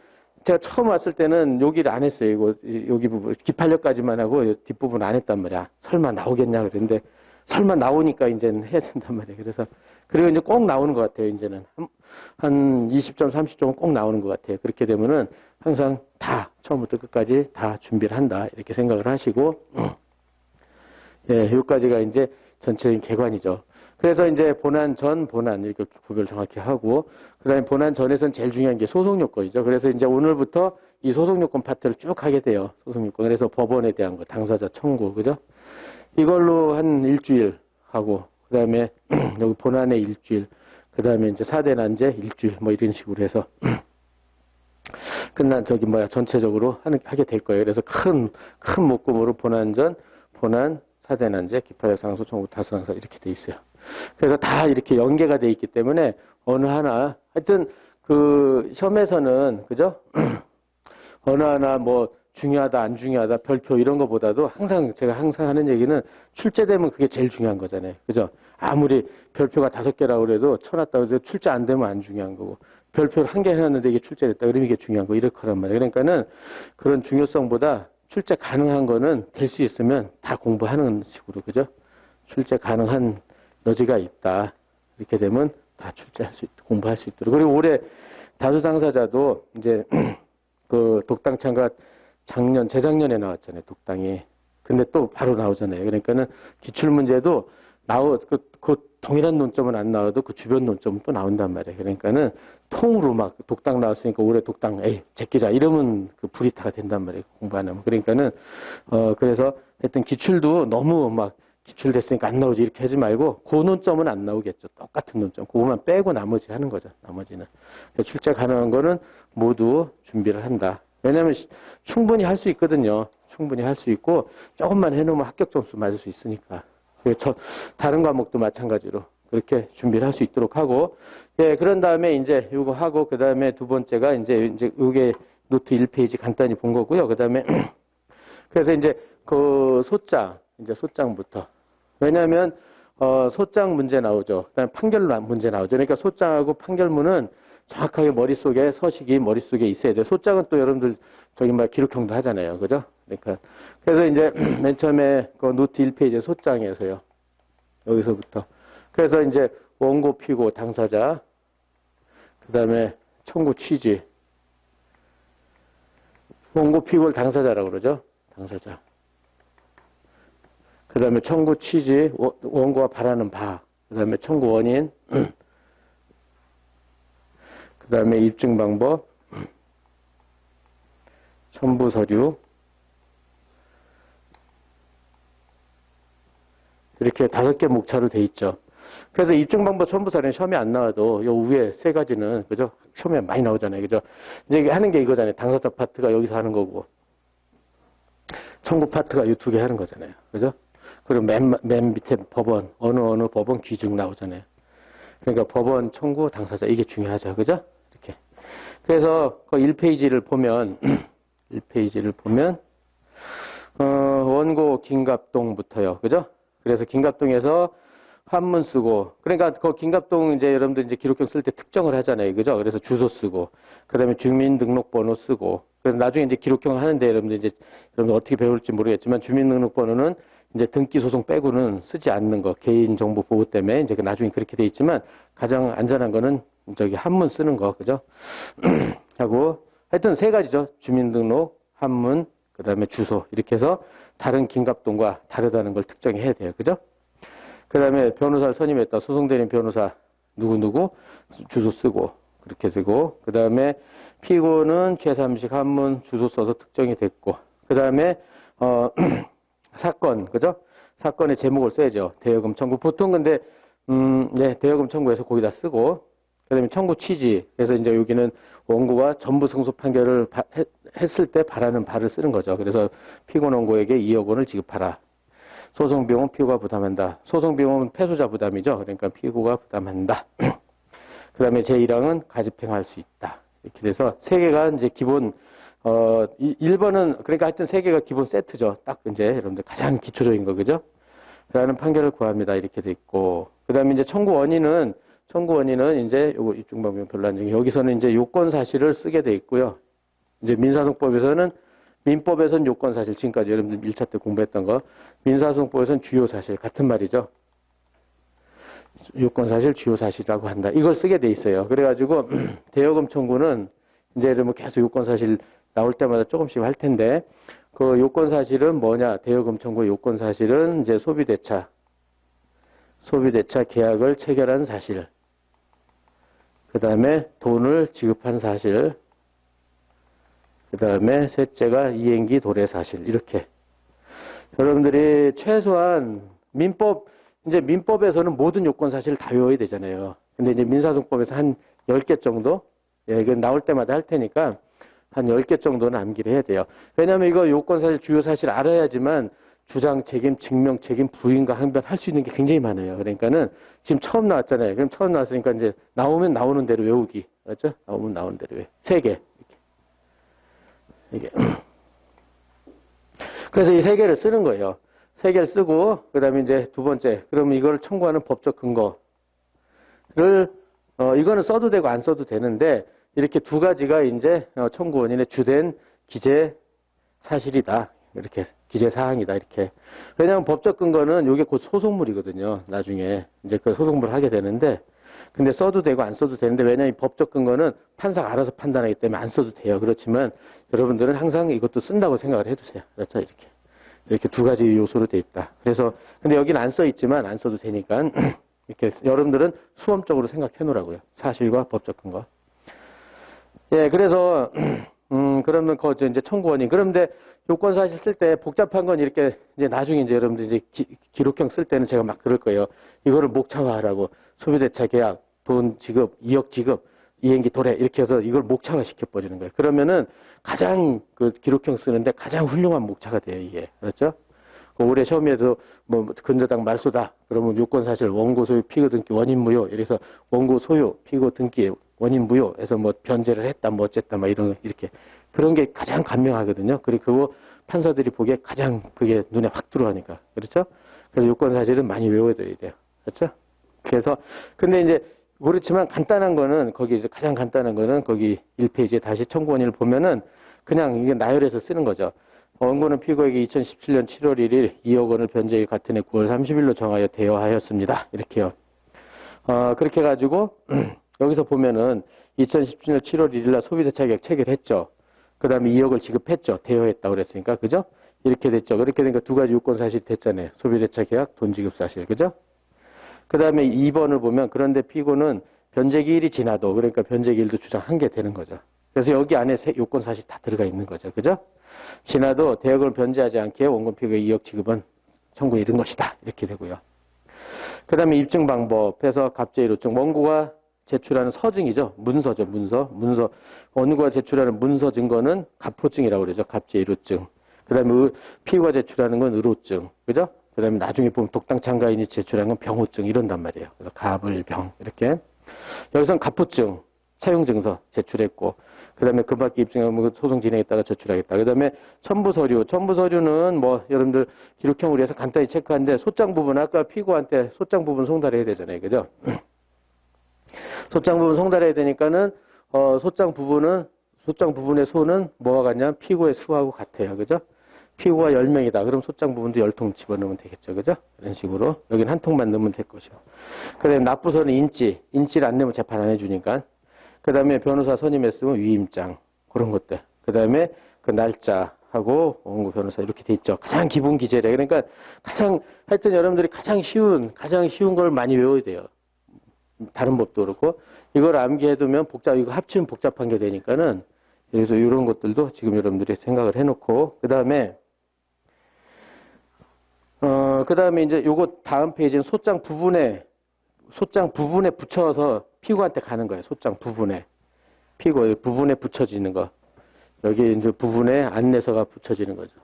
제가 처음 왔을 때는 여기를 안 했어요. 이거 여기 부분 기판력까지만 하고 뒷부분 안 했단 말이야. 설마 나오겠냐 그랬는데 설마 나오니까 이제는 해야 된단 말이에요. 그래서 그리고 이제 꼭 나오는 것 같아요. 이제는 한 20점, 30점은 꼭 나오는 것 같아요. 그렇게 되면은 항상 다 처음부터 끝까지 다 준비를 한다 이렇게 생각을 하시고 예, 여기까지가 이제 전체적인 개관이죠. 그래서 이제 본안 전, 본안 이렇게 구별 정확히 하고 그다음에 본안 전에서는 제일 중요한 게 소송 요건이죠. 그래서 이제 오늘부터 이 소송 요건 파트를 쭉 하게 돼요. 소송 요건. 그래서 법원에 대한 거, 당사자 청구, 그죠? 이걸로 한 일주일 하고 그다음에 여기 본안에 일주일, 그다음에 이제 사대 난제 일주일 뭐 이런 식으로 해서 전체적으로 하게 될 거예요. 그래서 큰 묶음으로 본안 전, 본안, 사대 난제, 기파적 상소, 청구, 다수 상소 이렇게 돼 있어요. 그래서 다 이렇게 연계가 돼 있기 때문에 어느 하나 하여튼 그 시험에서는 그죠? 어느 하나 뭐 중요하다 안 중요하다 별표 이런 거보다도 제가 항상 하는 얘기는 출제되면 그게 제일 중요한 거잖아요. 그죠? 아무리 별표가 5개라고 그래도 쳐놨다고 해도 출제 안 되면 안 중요한 거고 별표를 1개 해놨는데 이게 출제됐다 그러면 이게 중요한 거 이럴 거란 말이에요. 그러니까는 그런 중요성보다 출제 가능한 거는 될 수 있으면 다 공부하는 식으로 그죠? 출제 가능한 여지가 있다. 이렇게 되면 다 출제할 수 있도록 공부할 수 있도록. 그리고 올해 다수 당사자도 이제 그 독당 참가 재작년에 나왔잖아요. 독당이. 근데 또 바로 나오잖아요. 그러니까는 기출 문제도 그 동일한 논점은 안 나와도 그 주변 논점은 또 나온단 말이에요. 그러니까는 통으로 막 독당 나왔으니까 올해 독당, 제끼자. 이러면 그 불이타가 된단 말이에요. 공부 안 하면. 그러니까는, 그래서 하여튼 기출도 너무 막 기출됐으니까 안 나오지 이렇게 하지 말고 그 논점은 안 나오겠죠. 똑같은 논점. 그거만 빼고 나머지 하는 거죠. 나머지는. 출제 가능한 거는 모두 준비를 한다. 왜냐하면 충분히 할 수 있거든요. 충분히 할 수 있고 조금만 해놓으면 합격 점수 맞을 수 있으니까. 다른 과목도 마찬가지로 그렇게 준비를 할 수 있도록 하고, 예, 그런 다음에 이제 이거 하고, 그 다음에 두 번째가 이제 이게 노트 1페이지 간단히 본 거고요. 그 다음에, 그래서 이제 그 소장부터. 왜냐하면, 소장 문제 나오죠. 그 다음에 판결 문제 나오죠. 그러니까 소장하고 판결문은 정확하게 머릿속에, 서식이 머릿속에 있어야 돼요. 소장은 또 여러분들 기록형도 하잖아요. 그죠? 그러니까. 그래서 이제 맨 처음에 그 노트 1페이지 소장에서요. 여기서부터. 그래서 이제 원고, 피고, 당사자. 그 다음에 청구 취지. 원고, 피고를 당사자라고 그러죠. 당사자. 그 다음에 청구 취지, 원고가 바라는 바. 그 다음에 청구 원인. 그 다음에 입증 방법. 첨부 서류. 이렇게 5개 목차로 돼 있죠. 그래서 입증 방법 첨부 서류는 시험에 안 나와도 요 위에 3가지는 그죠? 시험에 많이 나오잖아요. 그죠? 이제 하는 게 이거잖아요. 당사자 파트가 여기서 하는 거고 청구 파트가 이 2개 하는 거잖아요. 그죠? 그리고 맨 밑에 법원 어느 법원 기준 나오잖아요. 그러니까 법원 청구 당사자 이게 중요하죠. 그죠? 이렇게. 그래서 그 1페이지를 보면 1페이지를 보면 원고 김갑동부터요. 그죠? 그래서 김갑동에서 한문 쓰고, 그러니까 그 김갑동 이제 여러분들 이제 기록형 쓸 때 특정을 하잖아요. 그죠? 그래서 주소 쓰고, 그 다음에 주민등록번호 쓰고, 그래서 나중에 이제 기록형 하는데 여러분들 어떻게 배울지 모르겠지만 주민등록번호는 이제 등기소송 빼고는 쓰지 않는 거, 개인정보 보호 때문에 이제 나중에 그렇게 돼 있지만 가장 안전한 거는 한문 쓰는 거, 그죠? 하고, 하여튼 3가지죠. 주민등록, 한문, 그 다음에 주소. 이렇게 해서 다른 김갑동과 다르다는 걸 특정해야 돼요. 그죠? 그 다음에 변호사를 선임했다. 소송대리인 변호사 누구누구 주소 쓰고 그렇게 쓰고 그 다음에 피고는 제3식 한문 주소 써서 특정이 됐고 그 다음에 사건 그죠? 사건의 제목을 써야죠. 대여금 청구. 보통 근데 대여금 청구해서 거기다 쓰고 그 다음에 청구 취지. 그래서 이제 여기는 원고가 전부 승소 판결을 했을 때 바라는 바를 쓰는 거죠. 그래서 피고 원고에게 2억 원을 지급하라. 소송비용은 피고가 부담한다. 소송비용은 패소자 부담이죠. 그러니까 피고가 부담한다. 그 다음에 제1항은 가집행할 수 있다. 이렇게 돼서 세 개가 이제 기본, 1번은, 그러니까 하여튼 세 개가 기본 세트죠. 딱 이제 여러분들 가장 기초적인 거, 그죠? 라는 판결을 구합니다. 이렇게 돼 있고. 그 다음에 이제 청구 원인은 이제 요거 이쪽 방면 별로 안 중요. 여기서는 이제 요건 사실을 쓰게 돼 있고요. 이제 민법에서는 요건 사실, 지금까지 여러분들 1차 때 공부했던 거. 민사소송법에서는 주요 사실, 같은 말이죠. 요건 사실, 주요 사실이라고 한다. 이걸 쓰게 돼 있어요. 그래가지고, 대여금 청구는 이제 뭐 계속 요건 사실 나올 때마다 조금씩 할 텐데, 그 요건 사실은 뭐냐? 대여금 청구의 요건 사실은 이제 소비대차 계약을 체결한 사실. 그 다음에 돈을 지급한 사실. 그 다음에 셋째가 이행기 도래 사실. 이렇게. 여러분들이 최소한 민법에서는 모든 요건 사실을 다 외워야 되잖아요. 근데 이제 민사소송법에서 한 10개 정도? 예, 이건 나올 때마다 할 테니까 한 10개 정도는 암기를 해야 돼요. 왜냐하면 이거 요건 사실, 주요 사실 알아야지만 주장 책임, 증명 책임, 부인과 항변 할 수 있는 게 굉장히 많아요. 그러니까는 지금 처음 나왔잖아요. 그럼 처음 나왔으니까 이제 나오면 나오는 대로 외우기. 알았죠? 나오면 나오는 대로 외우기. 3개. 이게. 그래서 이 3개를 쓰는 거예요. 3개를 쓰고, 그 다음에 이제 두 번째. 그러면 이걸 청구하는 법적 근거를, 이거는 써도 되고 안 써도 되는데, 이렇게 두 가지가 이제 청구 원인의 주된 기재 사실이다. 이렇게 기재 사항이다. 이렇게. 왜냐하면 법적 근거는 이게 곧 소송물이거든요. 나중에 이제 그 소송물을 하게 되는데, 근데 써도 되고 안 써도 되는데, 왜냐하면 이 법적 근거는 판사가 알아서 판단하기 때문에 안 써도 돼요. 그렇지만 여러분들은 항상 이것도 쓴다고 생각을 해두세요. 그렇죠? 이렇게 두 가지 요소로 돼 있다. 그래서 근데 여기는 안 써 있지만 안 써도 되니까 이렇게 여러분들은 수험적으로 생각해 놓으라고요. 사실과 법적 근거. 예, 그래서 그러면 이제 청구 원인. 그런데 요건 사실 쓸 때 복잡한 건 이렇게 이제 나중에 이제 여러분들 이제 기록형 쓸 때는 제가 막 그럴 거예요. 이거를 목차화하라고. 소비대차 계약, 돈 지급, 이역 지급, 이행기 도래 이렇게 해서 이걸 목차화 시켜버리는 거예요. 그러면은 가장 그 기록형 쓰는데 가장 훌륭한 목차가 돼요, 이게. 그렇죠? 올해 시험에도 뭐 근저당 말소다. 그러면 요건 사실 원고 소유 피고 등기 원인 무효. 이래서 원고 소유 피고 등기 원인 무효. 해서 뭐 변제를 했다 뭐 어쨌다 막 이렇게 그런 게 가장 간명하거든요. 그리고 판사들이 보기에 가장 그게 눈에 확 들어가니까. 그렇죠? 그래서 요건 사실은 많이 외워둬야 돼요. 그렇죠? 그래서 근데 이제 그렇지만 간단한 거는 거기 이제 가장 간단한 거는 거기 1페이지에 다시 청구 원인을 보면은 그냥 이게 나열해서 쓰는 거죠. 원고는 피고에게 2017년 7월 1일 2억 원을 변제액 같은 해 9월 30일로 정하여 대여하였습니다. 이렇게요. 그렇게 해가지고 여기서 보면은 2017년 7월 1일 날 소비대차 계약 체결했죠. 그 다음에 2억을 지급했죠. 대여했다고 그랬으니까. 그죠? 이렇게 됐죠. 그렇게 되니까 두 가지 요건 사실 됐잖아요. 소비대차 계약, 돈 지급 사실. 그죠? 그 다음에 2번을 보면 그런데 피고는 변제기일이 지나도 그러니까 변제기일도 주장한 게 되는 거죠. 그래서 여기 안에 요건 사실 다 들어가 있는 거죠. 그죠? 지나도 대여금을 변제하지 않게 원고 피고의 2억 지급은 청구에 이른 것이다. 이렇게 되고요. 그 다음에 입증 방법에서 갑제의로증. 원고가 제출하는 서증이죠. 문서죠. 문서. 원고가 제출하는 문서 증거는 갑호증이라고 그러죠. 갑제의로증. 그 다음에 피고가 제출하는 건 의로증. 그죠? 그 다음에 나중에 보면 독당 참가인이 제출한 건 병호증 이런단 말이에요. 그래서 갑을 병 이렇게. 여기서는 갑호증 사용증서 제출했고 그 다음에 그 밖에 입증하면 소송 진행했다가 제출하겠다. 그 다음에 첨부서류. 첨부서류는 뭐 여러분들 기록형으로 해서 간단히 체크하는데 소장 부분 아까 피고한테 소장 부분 송달해야 되잖아요. 그죠? 소장 부분 송달해야 되니까는 소장 부분의 소는 뭐와 같냐? 피고의 수하고 같아요. 그죠? 피고가 10명이다. 그럼 소장 부분도 10통 집어넣으면 되겠죠. 그죠? 이런 식으로. 여기는 한 통만 넣으면 될 것이고. 그 다음에 납부서는 인지를 안 내면 재판 안 해주니까. 그 다음에 변호사 선임했으면 위임장. 그런 것들. 그 다음에 그 날짜하고 원고 변호사 이렇게 돼 있죠. 가장 기본 기재래. 그러니까 하여튼 여러분들이 가장 쉬운 걸 많이 외워야 돼요. 다른 법도 그렇고. 이걸 암기해두면 이거 합치면 복잡한 게 되니까는 그래서 이런 것들도 지금 여러분들이 생각을 해놓고, 그 다음에 이제 요거 다음 페이지는 소장 부분에 붙여서 피고한테 가는 거예요. 소장 부분에. 피고 부분에 붙여지는 거. 여기 이제 부분에 안내서가 붙여지는 거죠.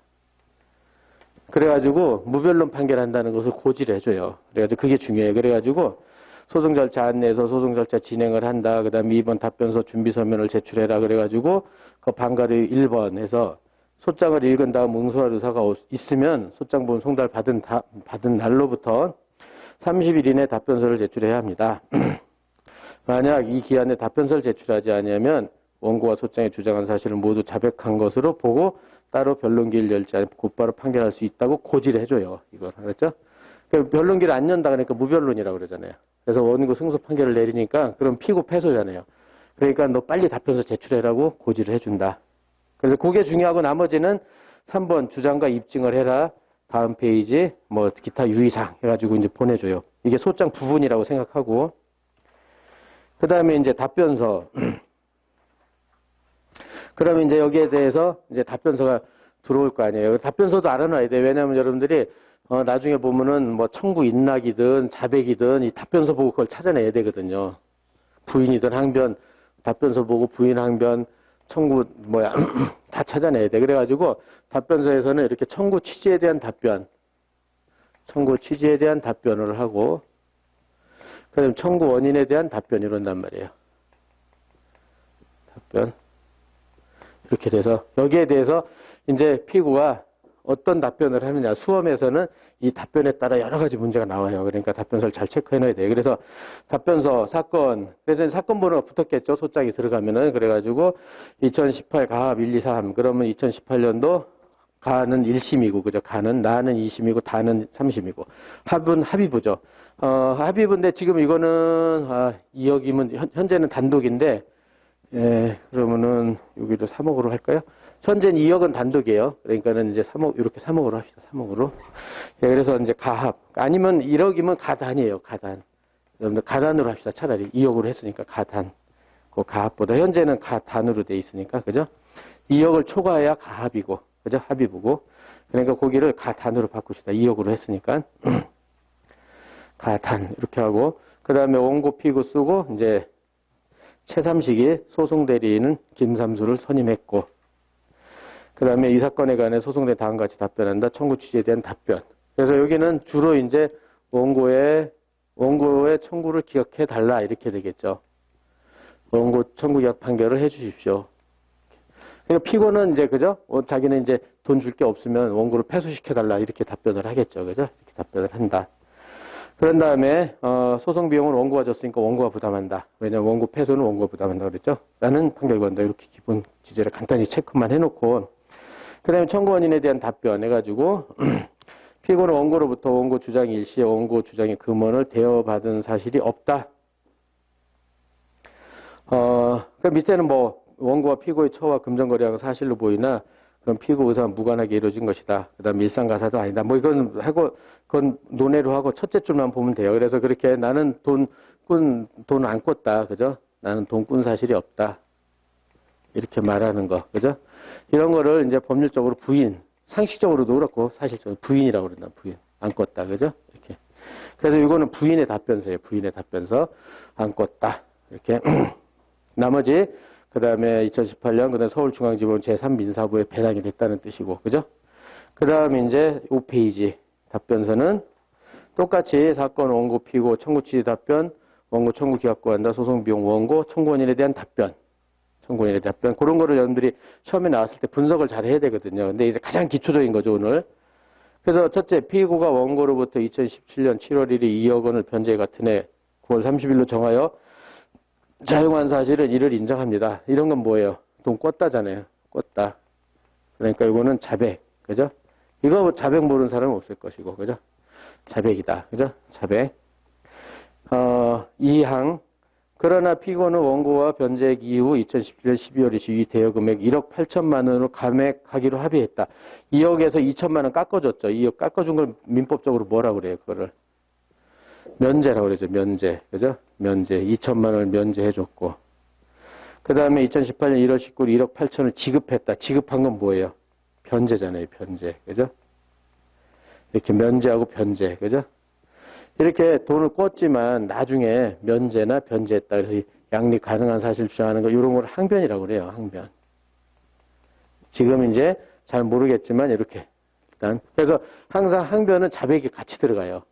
그래가지고 무변론 판결한다는 것을 고지를 해줘요. 그래가지고 그게 중요해요. 그래가지고 소송 절차 안내해서 소송 절차 진행을 한다. 그 다음에 2번 답변서 준비 서면을 제출해라. 그래가지고 그 반가류 1번 해서 소장을 읽은 다음 응수할 의사가 있으면 소장본 송달 받은 날로부터 30일 이내 답변서를 제출해야 합니다. 만약 이 기한에 답변서를 제출하지 않으면 원고와 소장이 주장한 사실을 모두 자백한 것으로 보고 따로 변론기일 열지 않고 곧바로 판결할 수 있다고 고지를 해줘요. 이걸 알았죠? 그러니까 변론기를 안 연다 그러니까 무변론이라고 그러잖아요. 그래서 원고 승소 판결을 내리니까 그럼 피고 패소잖아요. 그러니까 너 빨리 답변서 제출해라고 고지를 해준다. 그래서 그게 중요하고 나머지는 3번 주장과 입증을 해라. 다음 페이지 뭐 기타 유의사항 해가지고 이제 보내줘요. 이게 소장 부분이라고 생각하고 그 다음에 이제 답변서. 그러면 이제 여기에 대해서 이제 답변서가 들어올 거 아니에요. 답변서도 알아놔야 돼요. 왜냐하면 여러분들이 나중에 보면은 뭐 청구 인락이든 자백이든 이 답변서 보고 그걸 찾아내야 되거든요. 부인이든 항변, 답변서 보고 부인 항변, 청구 다 찾아내야 돼. 그래가지고 답변서에서는 이렇게 청구 취지에 대한 답변, 청구 취지에 대한 답변을 하고 그다음 청구 원인에 대한 답변 이런단 말이에요. 답변. 이렇게 돼서 여기에 대해서 이제 피고가 어떤 답변을 하느냐. 수험에서는 이 답변에 따라 여러 가지 문제가 나와요. 그러니까 답변서를 잘 체크해 놔야 돼요. 그래서 답변서, 사건, 그래서 사건 번호가 붙었겠죠. 소장이 들어가면은. 그래가지고 2018 가합 1, 2, 3. 그러면 2018년도 가는 1심이고, 그죠? 가는, 나는 2심이고, 다는 3심이고. 합은 합의부죠. 합의부인데 지금 이거는 2억이면 현재는 단독인데 예, 그러면은 여기도 3억으로 할까요? 현재는 2억은 단독이에요. 그러니까는 이제 3억 이렇게 3억으로 합시다. 3억으로. 예, 그래서 이제 가합 아니면 1억이면 가단이에요. 가단. 여러분들 가단으로 합시다. 차라리 2억으로 했으니까 가단. 그 가합보다 현재는 가단으로 돼 있으니까 그죠? 2억을 초과해야 가합이고 그죠? 합의부고. 그러니까 거기를 가단으로 바꿉시다. 2억으로 했으니까 가단 이렇게 하고 그다음에 원고 피고 쓰고 이제 최삼식이 소송대리인은 김삼수를 선임했고 그 다음에 이 사건에 관해 소송대 다음과 같이 답변한다. 청구 취지에 대한 답변. 그래서 여기는 주로 이제 원고의 청구를 기억해 달라 이렇게 되겠죠. 원고 청구 기각 판결을 해 주십시오. 그러니까 피고는 이제 그죠? 자기는 이제 돈 줄 게 없으면 원고를 패소시켜 달라 이렇게 답변을 하겠죠. 그죠? 이렇게 답변을 한다. 그런 다음에 소송 비용을 원고가 줬으니까 원고가 부담한다. 왜냐하면 원고 패소는 원고가 부담한다 그랬죠. 라는 판결권다. 이렇게 기본 기재를 간단히 체크만 해놓고 그 다음에 청구 원인에 대한 답변 해가지고 피고는 원고로부터 원고 주장 일시에 원고 주장의 금원을 대여받은 사실이 없다. 그 밑에는 뭐 원고와 피고의 처와 금전거래한 사실로 보이나 그럼 피고 의사와 무관하게 이루어진 것이다. 그 다음에 일상가사도 아니다. 뭐 이건 하고 그건 논외로 하고 첫째 줄만 보면 돼요. 그래서 그렇게 나는 돈 안 꿨다. 그죠? 나는 돈 꾼 사실이 없다. 이렇게 말하는 거. 그죠? 이런 거를 이제 법률적으로 부인, 상식적으로도 그렇고 사실적으로 부인이라고 그런다. 부인. 안 꿨다. 그죠? 이렇게. 그래서 이거는 부인의 답변서예요. 부인의 답변서. 안 꿨다. 이렇게. 나머지 그 다음에 2018년, 그 다음에 서울중앙지법 제3민사부에 배당이 됐다는 뜻이고, 그죠? 그 다음에 이제 5페이지 답변서는 똑같이 사건 원고 피고 청구 취지 답변, 원고 청구 기각 구한다, 소송 비용 원고, 청구 원인에 대한 답변, 청구 원인에 대한 답변. 그런 거를 여러분들이 처음에 나왔을 때 분석을 잘 해야 되거든요. 근데 이제 가장 기초적인 거죠, 오늘. 그래서 첫째, 피고가 원고로부터 2017년 7월 1일 2억 원을 변제 같은 해 9월 30일로 정하여 자용한 사실은 이를 인정합니다. 이런 건 뭐예요? 돈 꿨다잖아요. 꿨다. 그러니까 이거는 자백. 그죠? 이거 자백 모르는 사람은 없을 것이고. 그죠? 자백이다. 그죠? 자백. 2항. 그러나 피고는 원고와 변제액 이후 2017년 12월 22일 대여금액 1억 8천만 원으로 감액하기로 합의했다. 2억에서 2천만 원 깎아줬죠. 2억 깎아준 걸 민법적으로 뭐라 그래요? 그거를. 면제라고 그러죠. 면제. 그죠? 면제. 2천만 원을 면제해줬고. 그 다음에 2018년 1월 19일 1억 8천을 지급했다. 지급한 건 뭐예요? 변제잖아요. 변제. 그죠? 이렇게 면제하고 변제. 그죠? 이렇게 돈을 꿨지만 나중에 면제나 변제했다. 그래서 양립 가능한 사실 주장하는 거 이런 걸 항변이라고 그래요. 항변. 지금 이제 잘 모르겠지만 이렇게 일단 그래서 항상 항변은 자백이 같이 들어가요.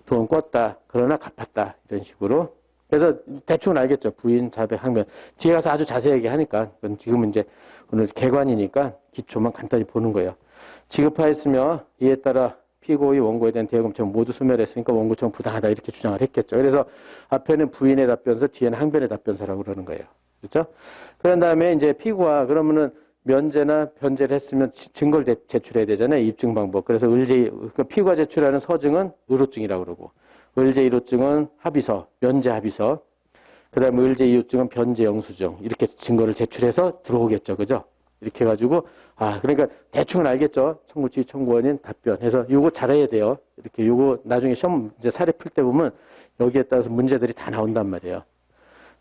돈 꿨다. 그러나 갚았다. 이런 식으로. 그래서 대충은 알겠죠. 부인, 자백, 항변. 뒤에 가서 아주 자세하게 하니까. 지금은 이제 오늘 개관이니까 기초만 간단히 보는 거예요. 지급하였으며 이에 따라 피고의 원고에 대한 대여금처럼 모두 소멸했으니까 원고청 부당하다 이렇게 주장을 했겠죠. 그래서 앞에는 부인의 답변서, 뒤에는 항변의 답변서라고 그러는 거예요. 그렇죠? 그런 다음에 이제 피고가 그러면은 면제나 변제를 했으면 증거를 제출해야 되잖아요. 입증 방법. 그래서 그러니까 피고가 제출하는 서증은 의로증이라고 그러고, 의제 의로증은 합의서, 면제 합의서, 그 다음에 의제 이유증은 변제 영수증. 이렇게 증거를 제출해서 들어오겠죠. 그죠? 이렇게 해가지고, 그러니까 대충은 알겠죠? 청구치, 청구원인 답변 해서 요거 잘해야 돼요. 이렇게 요거 나중에 시험 이제 사례 풀 때 보면 여기에 따라서 문제들이 다 나온단 말이에요.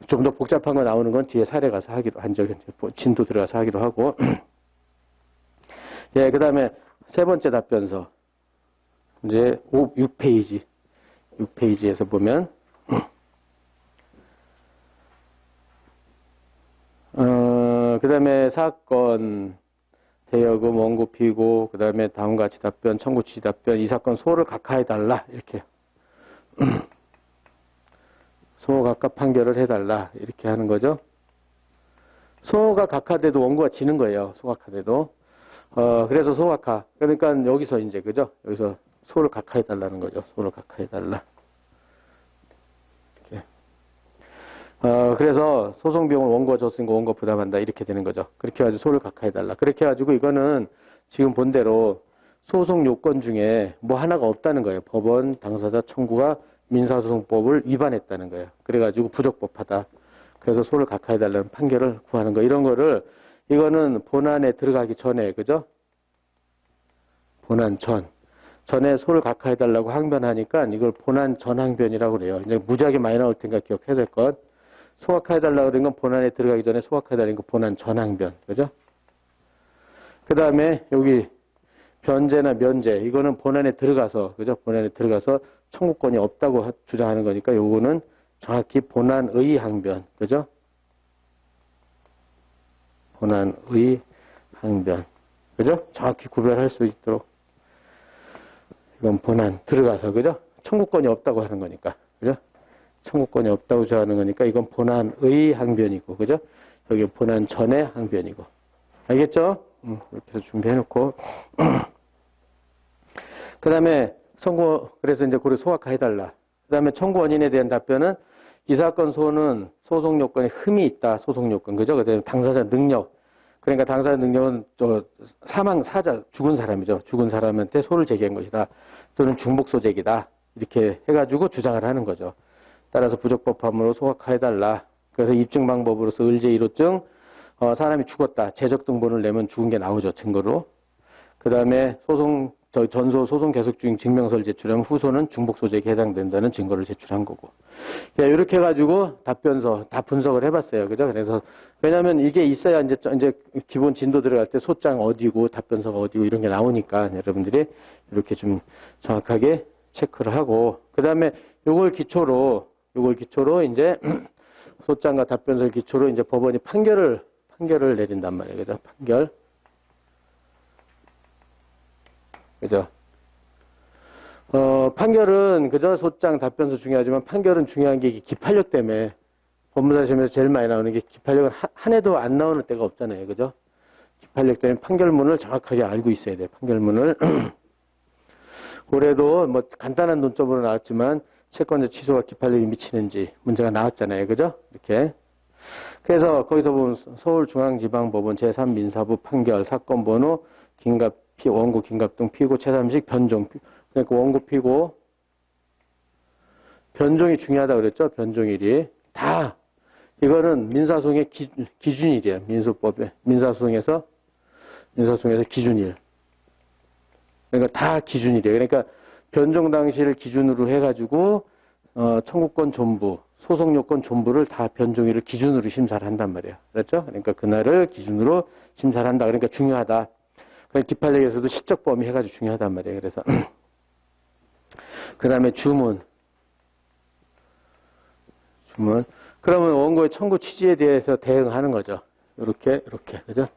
좀 더 복잡한 거 나오는 건 뒤에 사례 가서 하기로, 진도 들어가서 하기로 하고. 예, 그 다음에 세 번째 답변서. 이제 6페이지. 6페이지에서 보면, 그 다음에 사건, 대여금, 원고 피고, 그 다음에 다음과 같이 답변, 청구 취지 답변, 이 사건 소를 각하해달라. 이렇게. 소 각하 판결을 해달라. 이렇게 하는 거죠. 소가 각하돼도 원고가 지는 거예요. 소각하돼도. 그래서 소각하. 그러니까 여기서 이제, 그죠? 여기서 소를 각하해달라는 거죠. 소를 각하해달라. 이렇게. 그래서 소송 비용을 원고가 줬으니까 원고 부담한다. 이렇게 되는 거죠. 그렇게 해가지고 소를 각하해달라. 그렇게 해가지고 이거는 지금 본대로 소송 요건 중에 뭐 하나가 없다는 거예요. 법원 당사자 청구가 민사소송법을 위반했다는 거예요. 그래가지고 부적법하다. 그래서 소를 각하해달라는 판결을 구하는 거. 이런 거를, 이거는 본안에 들어가기 전에, 그죠? 본안 전에 소를 각하해달라고 항변하니까 이걸 본안 전 항변이라고 그래요. 이제 무지하게 많이 나올 테니까 기억해야 될 것. 소각해달라고 그런 건 본안에 들어가기 전에 소각해달라는 거 본안 전 항변. 그죠? 그 다음에 여기 변제나 면제. 이거는 본안에 들어가서, 그죠? 본안에 들어가서 청구권이 없다고 주장하는 거니까 요거는 정확히 본안의 항변. 그죠? 본안의 항변. 그죠? 정확히 구별할 수 있도록. 이건 본안 들어가서, 그죠? 청구권이 없다고 하는 거니까. 그죠? 청구권이 없다고 주장하는 거니까 이건 본안의 항변이고. 그죠? 여기 본안 전의 항변이고. 알겠죠? 이렇게 해서 준비해놓고. 그 다음에 그래서 이제 고려 소각해달라. 그 다음에 청구 원인에 대한 답변은 이 사건 소는 소송 요건에 흠이 있다. 소송 요건. 그죠? 그 다음에 당사자 능력. 그러니까 당사자 능력은 사자, 죽은 사람이죠. 죽은 사람한테 소를 제기한 것이다. 또는 중복소재기다. 이렇게 해가지고 주장을 하는 거죠. 따라서 부적법함으로 소각해달라. 그래서 입증 방법으로서 의제 이로증, 사람이 죽었다. 재적 등본을 내면 죽은 게 나오죠. 증거로. 그 다음에 전소 소송 계속 중인 증명서를 제출하면 후소는 중복소재에 해당된다는 증거를 제출한 거고. 이렇게 해가지고 답변서 다 분석을 해봤어요. 그죠? 그래서, 왜냐면 이게 있어야 이제 기본 진도 들어갈 때 소장 어디고 답변서가 어디고 이런 게 나오니까 여러분들이 이렇게 좀 정확하게 체크를 하고, 그 다음에 요걸 기초로 이제 소장과 답변서를 기초로 이제 법원이 판결을 내린단 말이에요. 그죠? 판결. 그죠? 판결은, 그죠? 소장, 답변서 중요하지만 판결은 중요한 게 기판력 때문에 법무사 시험에서 제일 많이 나오는 게 기판력은 한 해도 안 나오는 때가 없잖아요. 그죠? 기판력 때문에 판결문을 정확하게 알고 있어야 돼요. 판결문을. 올해도 뭐 간단한 논점으로 나왔지만 채권자 취소가 기판력이 미치는지 문제가 나왔잖아요. 그죠? 이렇게. 그래서 거기서 보면 서울중앙지방법원 제3민사부 판결 사건 번호 원고 긴갑 등 피고 제3식 변종. 그러니까 원고 피고 변종이 중요하다고 그랬죠. 변종일이. 다 이거는 민사소송의 기준일이에요. 민소법에. 민사소송에서 기준일. 그러니까 다 기준일이에요. 그러니까 변종 당시를 기준으로 해가지고 청구권 존부, 소송요건 존부를 다 변종일을 기준으로 심사를 한단 말이에요. 그렇죠? 그러니까 그날을 기준으로 심사를 한다. 그러니까 중요하다. 기판력에서도 시적 범위 해가지고 중요하단 말이에요. 그래서 그 다음에 주문. 그러면 원고의 청구 취지에 대해서 대응하는 거죠. 이렇게 그죠?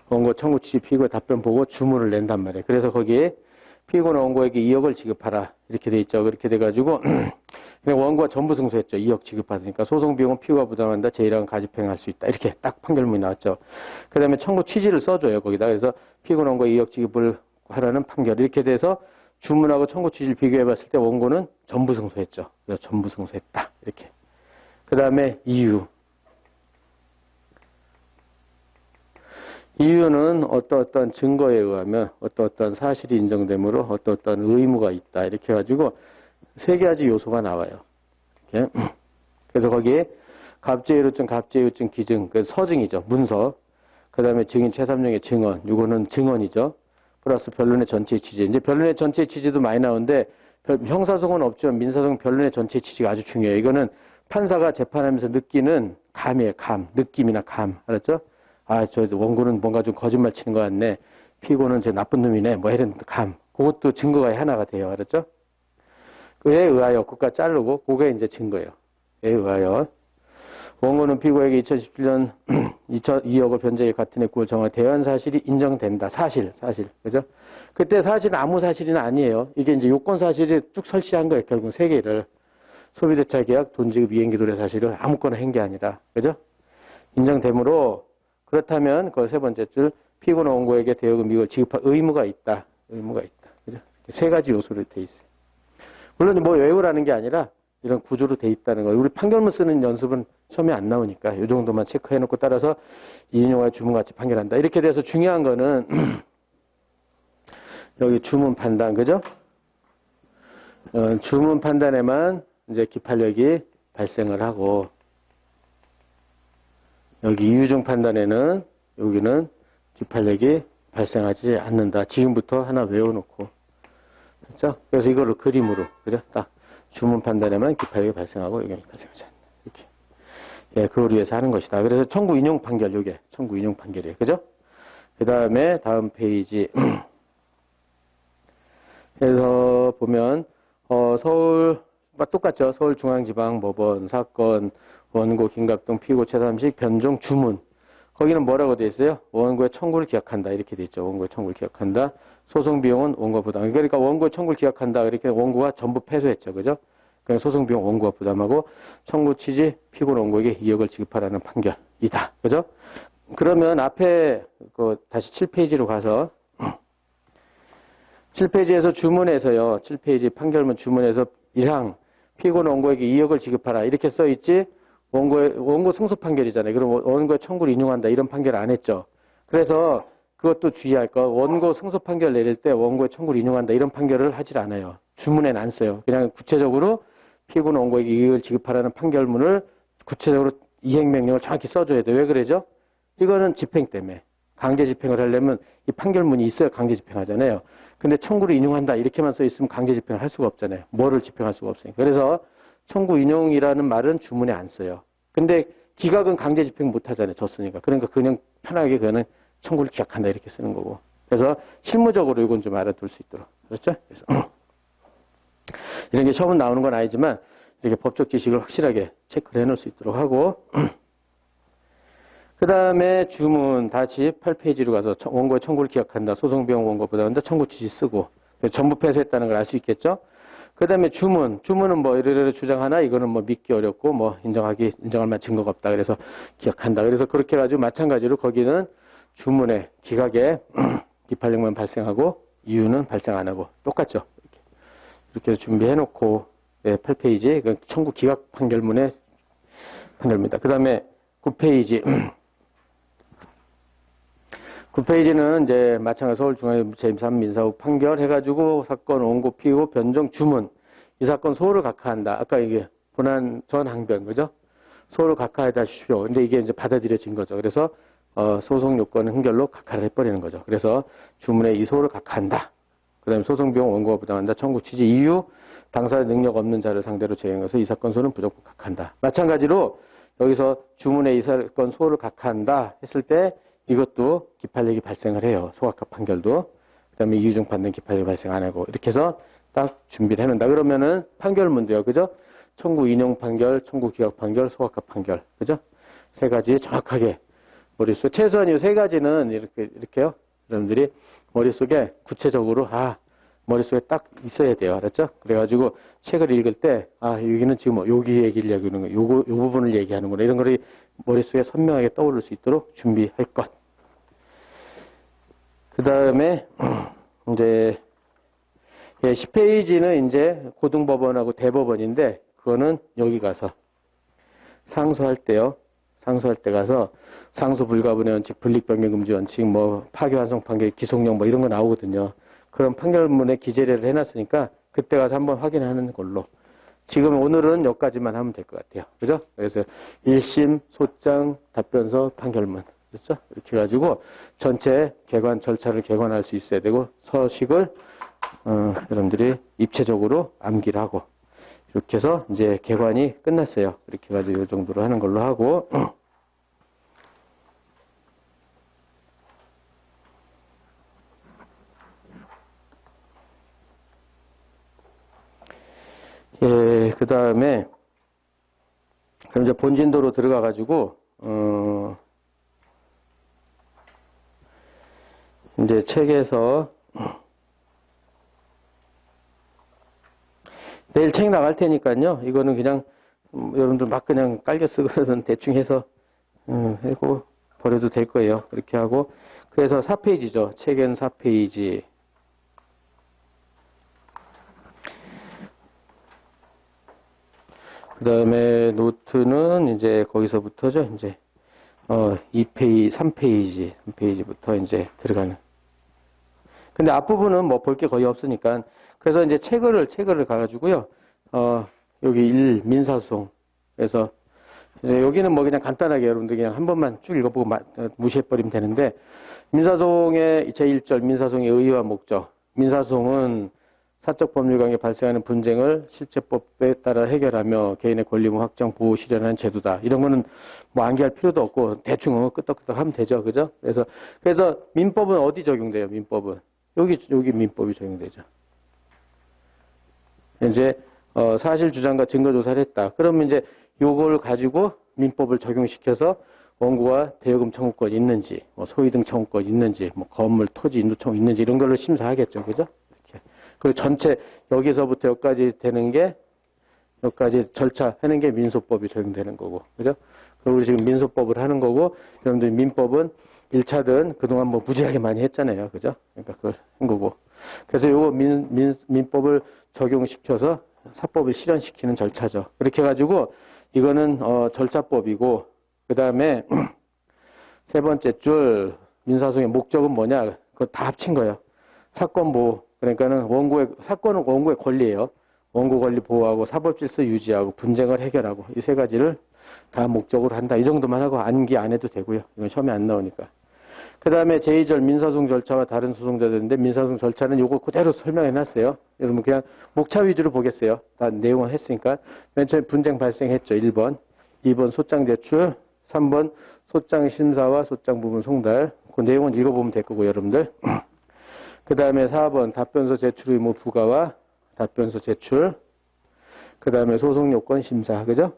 원고 청구 취지 피고의 답변 보고 주문을 낸단 말이에요. 그래서 거기에 피고는 원고에게 2억을 지급하라. 이렇게 돼 있죠. 그렇게 돼가지고, 그냥 원고가 전부 승소했죠. 2억 지급받으니까. 소송 비용은 피고가 부담한다. 제1항은 가집행할 수 있다. 이렇게 딱 판결문이 나왔죠. 그 다음에 청구 취지를 써줘요. 거기다. 그래서 피고는 원고에 2억 지급을 하라는 판결. 이렇게 돼서 주문하고 청구 취지를 비교해 봤을 때 원고는 전부 승소했죠. 그래서 전부 승소했다. 이렇게. 그 다음에 이유. 이유는 어떠어떠한 증거에 의하면 어떠어떠한 사실이 인정되므로 어떠어떠한 의무가 있다. 이렇게 해가지고 세 가지 요소가 나와요. 이렇게. 그래서 거기에 갑제의료증, 갑제의료증 기증, 그 서증이죠. 문서. 그 다음에 증인 최삼령의 증언. 이거는 증언이죠. 플러스 변론의 전체 취지. 이제 변론의 전체 취지도 많이 나오는데 형사소송은 없지만 민사소송 변론의 전체 취지가 아주 중요해요. 이거는 판사가 재판하면서 느끼는 감이에요. 감. 느낌이나 감. 알았죠? 아, 저 원고는 뭔가 좀 거짓말 치는 것 같네. 피고는 저 나쁜 놈이네. 뭐 이런 감. 그것도 증거가 하나가 돼요. 알았죠? 그에 의하여 국가 자르고 그게 이제 증거예요. 에 의하여 원고는 피고에게 2017년 2억을 변제에 같은 액구를 정한 대환 사실이 인정된다. 사실. 그죠? 그때 사실은 아무 사실은 아니에요. 이게 이제 요건 사실이 쭉 설치한 거예요. 결국 세 개를. 소비대차 계약, 돈지급, 이행기 도래 사실을 아무거나 한 게 아니라. 그죠? 인정되므로 그렇다면 그 세 번째 줄 피고는 원고에게 대여금 이걸 지급할 의무가 있다. 그죠? 세 가지 요소로 돼 있어요. 물론 뭐 외우라는 게 아니라 이런 구조로 돼 있다는 거예요. 우리 판결문 쓰는 연습은 처음에 안 나오니까 이 정도만 체크해놓고 따라서 이인용과 주문같이 판결한다. 이렇게 돼서 중요한 거는 여기 주문 판단, 그죠? 주문 판단에만 이제 기판력이 발생을 하고 여기 이유중 판단에는 여기는 기판력이 발생하지 않는다. 지금부터 하나 외워놓고. 그렇죠? 그래서 이거를 그림으로, 그죠? 딱 주문 판단에만 기판력이 발생하고 여기는 발생하지 않는다. 이렇게. 예, 그걸 위해서 하는 것이다. 그래서 청구 인용 판결, 요게 청구 인용 판결이에요. 그죠? 그 다음에 다음 페이지. 그래서 보면 서울 똑같죠. 서울중앙지방법원 사건 원고 김갑동 피고 최삼식 변종 주문. 거기는 뭐라고 돼 있어요? 원고의 청구를 기각한다. 이렇게 돼 있죠. 원고의 청구를 기각한다. 소송 비용은 원고 부담. 그러니까 원고의 청구를 기각한다. 이렇게 원고가 전부 패소했죠. 그죠? 그냥 소송 비용 원고가 부담하고 청구 취지 피고는 원고에게 2억을 지급하라는 판결이다. 그죠? 그러면 앞에 다시 7페이지로 가서 7페이지에서 주문에서요. 7페이지 판결문 주문에서 1항 피고는 원고에게 2억을 지급하라. 이렇게 써 있지. 원고 승소 판결이잖아요. 그럼 원고의 청구를 인용한다. 이런 판결 안 했죠. 그래서 그것도 주의할 거. 원고 승소 판결 내릴 때 원고의 청구를 인용한다. 이런 판결을 하질 않아요. 주문에는 안 써요. 그냥 구체적으로 피고는 원고에게 2억을 지급하라는 판결문을 구체적으로 이행명령을 정확히 써줘야 돼요. 왜 그러죠? 이거는 집행 때문에. 강제 집행을 하려면 이 판결문이 있어야 강제 집행하잖아요. 근데 청구를 인용한다. 이렇게만 써 있으면 강제 집행을 할 수가 없잖아요. 뭐를 집행할 수가 없으니까. 그래서 청구 인용이라는 말은 주문에 안 써요. 근데 기각은 강제 집행 못 하잖아요. 졌으니까. 그러니까 그냥 편하게 그거는 청구를 기각한다. 이렇게 쓰는 거고. 그래서 실무적으로 이건 좀 알아둘 수 있도록. 그렇죠? 그래서 이런 게 처음 나오는 건 아니지만 이렇게 법적 지식을 확실하게 체크를 해놓을 수 있도록 하고 그 다음에 주문 다시 8페이지로 가서 원고의 청구를 기각한다. 소송비용 원고 부담한다. 청구 취지 쓰고 전부 패소했다는 걸 알 수 있겠죠? 그 다음에 주문은 뭐 이래저래 주장하나 이거는 뭐 믿기 어렵고 뭐 인정할 만한 증거가 없다. 그래서 기각한다. 그래서 그렇게 해가지고 마찬가지로 거기는 주문에 기각에 기판력만 발생하고 이유는 발생 안 하고 똑같죠. 이렇게 준비해 놓고 8페이지 청구 기각 판결문의 판결입니다. 그 다음에 9페이지 9페이지는 이제 마찬가지로 서울중앙지법 제3민사후 판결 해가지고 사건 원고 피고 변정 주문. 이 사건 소를 각하한다. 아까 이게 본안 전 항변, 그죠? 소를 각하해다 주십시오. 근데 이게 이제 받아들여진 거죠. 그래서 소송 요건은 흥결로 각하를 해버리는 거죠. 그래서 주문에 이 소를 각하한다. 그 다음에 소송비용 원고가 부담한다. 청구 취지 이유 당사자 능력 없는 자를 상대로 제행해서 이 사건 소는 부적법 각하한다. 마찬가지로 여기서 주문에 이 사건 소를 각하한다 했을 때 이것도 기판력이 발생을 해요. 소각화 판결도. 그 다음에 이유중 판단 기판력이 발생 안 하고. 이렇게 해서 딱 준비를 해놓는다. 그러면은 판결문도요. 그죠? 청구 인용 판결, 청구 기각 판결, 소각화 판결. 그죠? 세 가지 정확하게 머릿속에. 최소한 이 세 가지는 이렇게요. 여러분들이 머릿속에 구체적으로, 머릿속에 딱 있어야 돼요. 알았죠? 그래가지고 책을 읽을 때, 아, 여기는 지금 여기 얘기를 얘기하는 거, 요 부분을 얘기하는구나. 이런 거를 머릿속에 선명하게 떠오를 수 있도록 준비할 것. 그 다음에, 이제, 10페이지는 이제 고등법원하고 대법원인데, 그거는 여기 가서 상소할 때요. 상소할 때 가서 상소 불가분의 원칙, 분립변경 금지 원칙, 뭐 파기환송 판결, 기속령 뭐 이런 거 나오거든요. 그런 판결문에 기재를 해놨으니까 그때 가서 한번 확인하는 걸로. 지금 오늘은 여기까지만 하면 될 것 같아요. 그죠? 그래서 1심, 소장, 답변서, 판결문. 그렇죠? 이렇게 해가지고 전체 개관 절차를 개관할 수 있어야 되고 서식을 여러분들이 입체적으로 암기를 하고 이렇게 해서 이제 개관이 끝났어요. 이렇게 해가지고 이 정도로 하는 걸로 하고 예, 그 다음에 그럼 이제 본진도로 들어가가지고 이제 책에서 내일 책 나갈 테니까요. 이거는 그냥 여러분들 막 그냥 깔겨 쓰고선 대충 해서 하고 버려도 될 거예요. 그렇게 하고 그래서 4페이지죠. 책엔 4페이지. 그 다음에 노트는 이제 거기서부터죠. 이제 2페이지, 3페이지부터 이제 들어가는. 근데 앞부분은 뭐 볼 게 거의 없으니까 그래서 이제 체결을 가가지고요. 여기 1 민사소송. 그래서 이제 여기는 뭐 그냥 간단하게 여러분들 그냥 한 번만 쭉 읽어보고 무시해버리면 되는데 민사소송의 제1절 민사소송의 의의와 목적. 민사소송은 사적 법률관계 발생하는 분쟁을 실제법에 따라 해결하며 개인의 권리무 확정 보호 실현하는 제도다. 이런 거는 뭐 암기할 필요도 없고 대충 끄떡끄떡 하면 되죠. 그죠? 그래서 민법은 어디 적용돼요? 민법은 여기 민법이 적용되죠. 이제 사실 주장과 증거 조사를 했다. 그러면 이제 요걸 가지고 민법을 적용시켜서 원고가 대여금 청구권 있는지, 뭐 소위등 청구권 있는지, 뭐 건물, 토지, 인도 청구 있는지 이런 걸로 심사하겠죠. 그죠? 이렇게. 그리고 전체 여기서부터 여기까지 되는 게 여기까지 절차 하는 게 민소법이 적용되는 거고. 그죠? 그리고 우리 지금 민소법을 하는 거고 여러분들 민법은 1차든 그동안 뭐 무지하게 많이 했잖아요. 그죠? 그러니까 그걸 한 거고. 그래서 요거 민법을 적용시켜서 사법을 실현시키는 절차죠. 그렇게 해가지고 이거는 절차법이고 그 다음에 세 번째 줄 민사소송의 목적은 뭐냐? 그거 다 합친 거예요. 사건 보호. 그러니까는 사건은 원고의 권리예요. 원고 권리 보호하고 사법 질서 유지하고 분쟁을 해결하고 이 세 가지를 다 목적으로 한다. 이 정도만 하고 암기 안 해도 되고요. 이건 시험에 안 나오니까. 그 다음에 제2절 민사소송 절차와 다른 소송자들인데 민사소송 절차는 요거 그대로 설명해 놨어요. 여러분 그냥 목차 위주로 보겠어요. 다 내용을 했으니까. 맨 처음에 분쟁 발생했죠. 1번. 2번 소장 제출. 3번 소장 심사와 소장 부분 송달. 그 내용은 읽어보면 될 거고 여러분들. 그 다음에 4번 답변서 제출 의무 부과와 답변서 제출. 그 다음에 소송 요건 심사. 그죠?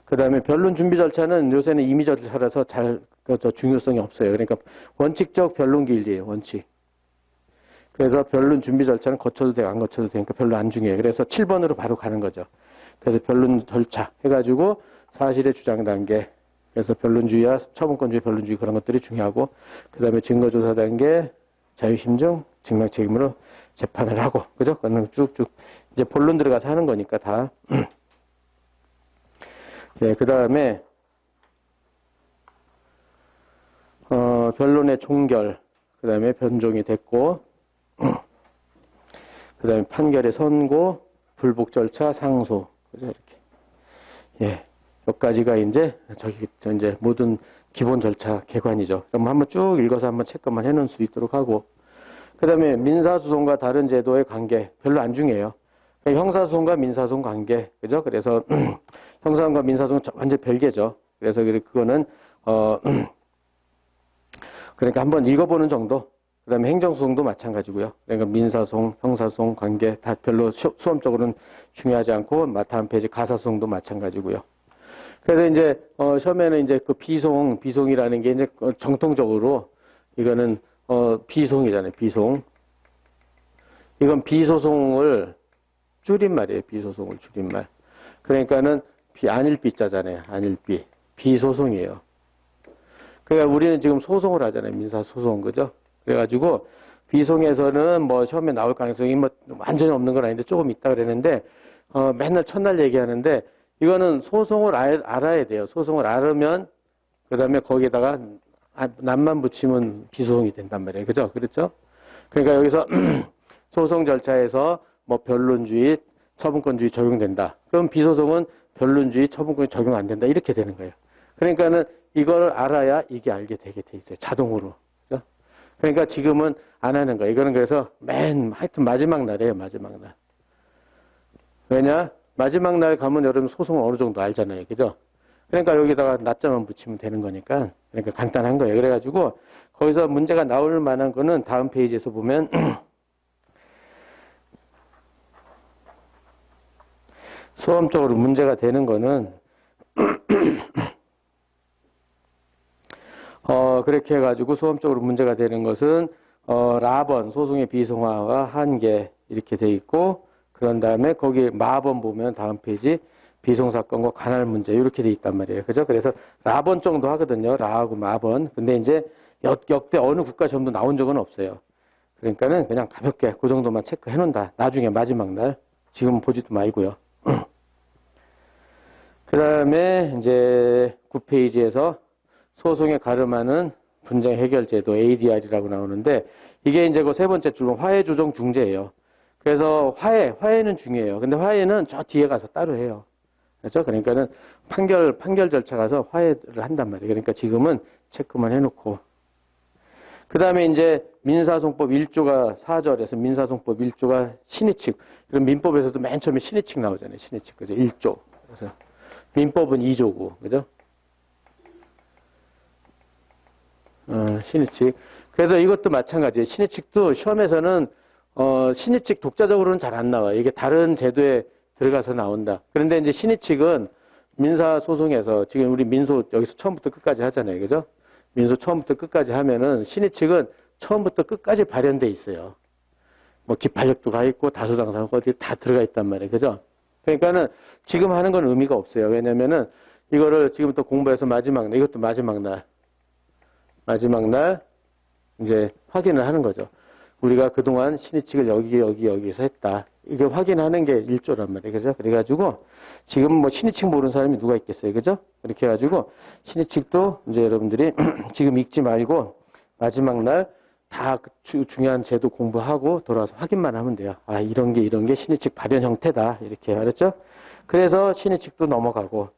그 다음에 변론 준비 절차는 요새는 임의 절차라서 중요성이 없어요. 그러니까 원칙적 변론 기일이에요. 원칙. 그래서 변론 준비 절차는 거쳐도 되고 안 거쳐도 되니까 별로 안 중요해요. 그래서 7번으로 바로 가는 거죠. 그래서 변론 절차 해가지고 사실의 주장 단계. 그래서 변론주의와 처분권주의, 변론주의 그런 것들이 중요하고 그 다음에 증거조사 단계, 자유심증, 증명 책임으로 재판을 하고 그죠? 그거는 쭉쭉 이제 본론 들어가서 하는 거니까 다. 네, 그 다음에 변론의 종결, 그 다음에 변종이 됐고, 그 다음에 판결의 선고, 불복 절차, 상소, 그죠? 이렇게. 예, 여기까지가 이제 이제 모든 기본 절차 개관이죠. 그럼 한번 쭉 읽어서 한번 체크만 해놓을 수 있도록 하고, 그 다음에 민사소송과 다른 제도의 관계 별로 안 중요해요. 형사소송과 민사소송 관계, 그죠? 그래서 형사소송과 민사소송은 완전 별개죠. 그래서 그거는 그러니까 한번 읽어보는 정도. 그 다음에 행정소송도 마찬가지고요. 그러니까 민사소송, 형사소송 관계 다 별로 수험적으로는 중요하지 않고 다음 페이지 가사소송도 마찬가지고요. 그래서 이제 처음에는 이제 그 비송이라는 게 이제 정통적으로 이거는 비송이잖아요. 비송. 이건 비소송을 줄임말이에요. 비소송을 줄임말. 그러니까는 안일비자잖아요. 안일비. 비소송이에요. 그러니까 우리는 지금 소송을 하잖아요. 민사소송. 그죠? 그래가지고 비송에서는 뭐 시험에 나올 가능성이 뭐 완전히 없는 건 아닌데 조금 있다 그랬는데 맨날 첫날 얘기하는데 이거는 소송을 알아야 돼요. 소송을 알으면 그다음에 거기에다가 남만 붙이면 비소송이 된단 말이에요. 그죠? 그렇죠? 그러니까 여기서 소송 절차에서 뭐 변론주의, 처분권주의 적용된다. 그럼 비소송은 변론주의, 처분권이 적용 안 된다. 이렇게 되는 거예요. 그러니까는 이걸 알아야 이게 알게 되게 돼 있어요. 자동으로. 그죠? 그러니까 지금은 안 하는 거예요. 이거는 그래서 하여튼 마지막 날이에요. 마지막 날. 왜냐? 마지막 날 가면 여러분 소송을 어느 정도 알잖아요. 그죠? 그러니까 여기다가 낮자만 붙이면 되는 거니까. 그러니까 간단한 거예요. 그래가지고 거기서 문제가 나올 만한 거는 다음 페이지에서 보면 소음적으로 문제가 되는 거는 그렇게 해가지고 소음적으로 문제가 되는 것은 라번 소송의 비송화가 한계 이렇게 돼 있고 그런 다음에 거기 마번 보면 다음 페이지 비송사건과 관할 문제 이렇게 돼 있단 말이에요. 그죠? 그래서 라번 정도 하거든요. 라하고 마번. 근데 이제 역대 어느 국가 시험도 나온 적은 없어요. 그러니까는 그냥 가볍게 그 정도만 체크해 놓는다. 나중에 마지막 날. 지금 보지도 말고요. 그 다음에 이제 9페이지에서 소송에 가름하는 분쟁 해결 제도 ADR이라고 나오는데 이게 이제 그 세 번째 줄로 화해 조정 중재예요. 그래서 화해는 중요해요. 근데 화해는 저 뒤에 가서 따로 해요. 그렇죠? 그러니까는 판결 절차 가서 화해를 한단 말이에요. 그러니까 지금은 체크만 해놓고. 그 다음에 이제 민사송법 1조가 4절에서 민사송법 1조가 신의칙. 그럼 민법에서도 맨 처음에 신의칙 나오잖아요. 신의칙. 그죠? 1조. 그래서 민법은 2조고. 그죠? 신의칙. 그래서 이것도 마찬가지예요. 신의칙도 시험에서는 신의칙 독자적으로는 잘 안 나와요. 이게 다른 제도에 들어가서 나온다. 그런데 이제 신의칙은 민사소송에서 지금 우리 민소 여기서 처음부터 끝까지 하잖아요. 그죠? 민소 처음부터 끝까지 하면은 신의칙은 처음부터 끝까지 발현돼 있어요. 뭐 기판력도 가 있고 다수당상 어디 다 들어가 있단 말이에요. 그죠? 그러니까는 지금 하는 건 의미가 없어요. 왜냐면은 이거를 지금부터 공부해서 마지막 날, 이것도 마지막 날 이제 확인을 하는 거죠. 우리가 그동안 신의칙을 여기에서 했다. 이게 확인하는 게 1조란 말이에요. 그죠? 그래가지고 지금 뭐 신의칙 모르는 사람이 누가 있겠어요. 그죠? 이렇게 해가지고 신의칙도 이제 여러분들이 지금 읽지 말고 마지막 날 다 중요한 제도 공부하고 돌아와서 확인만 하면 돼요. 아, 이런 게 신의칙 발현 형태다. 이렇게 알았죠? 그래서 신의칙도 넘어가고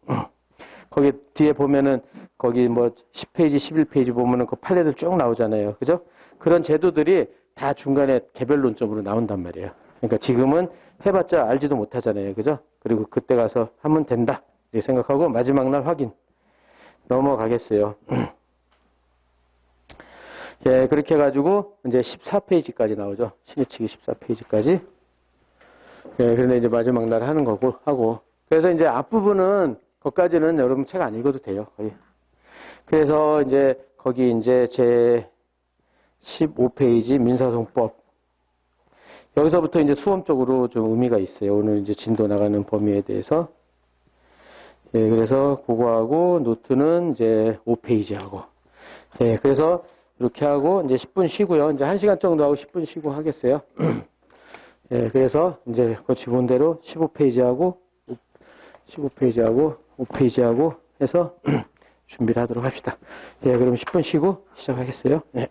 거기 뒤에 보면은 거기 뭐 10페이지, 11페이지 보면은 그 판례들 쭉 나오잖아요. 그죠? 그런 제도들이 다 중간에 개별론점으로 나온단 말이에요. 그러니까 지금은 해봤자 알지도 못하잖아요. 그죠? 그리고 그때 가서 하면 된다. 이렇게 생각하고 마지막 날 확인. 넘어가겠어요. 예, 그렇게 해가지고 이제 14페이지까지 나오죠. 신의칙이 14페이지까지. 예, 그런데 이제 마지막 날 하는 거고, 하고. 그래서 이제 앞부분은, 거기까지는 여러분 책 안 읽어도 돼요, 거의. 그래서 이제, 거기 이제 제 15페이지 민사송법. 여기서부터 이제 수험적으로 좀 의미가 있어요. 오늘 이제 진도 나가는 범위에 대해서. 예, 그래서 그거하고 노트는 이제 5페이지 하고. 예, 그래서 이렇게 하고 이제 10분 쉬고요. 이제 1시간 정도 하고 10분 쉬고 하겠어요. 예, 그래서 이제 그 지본대로 15페이지하고 5페이지하고 해서 준비를 하도록 합시다. 예, 그럼 10분 쉬고 시작하겠어요. 예.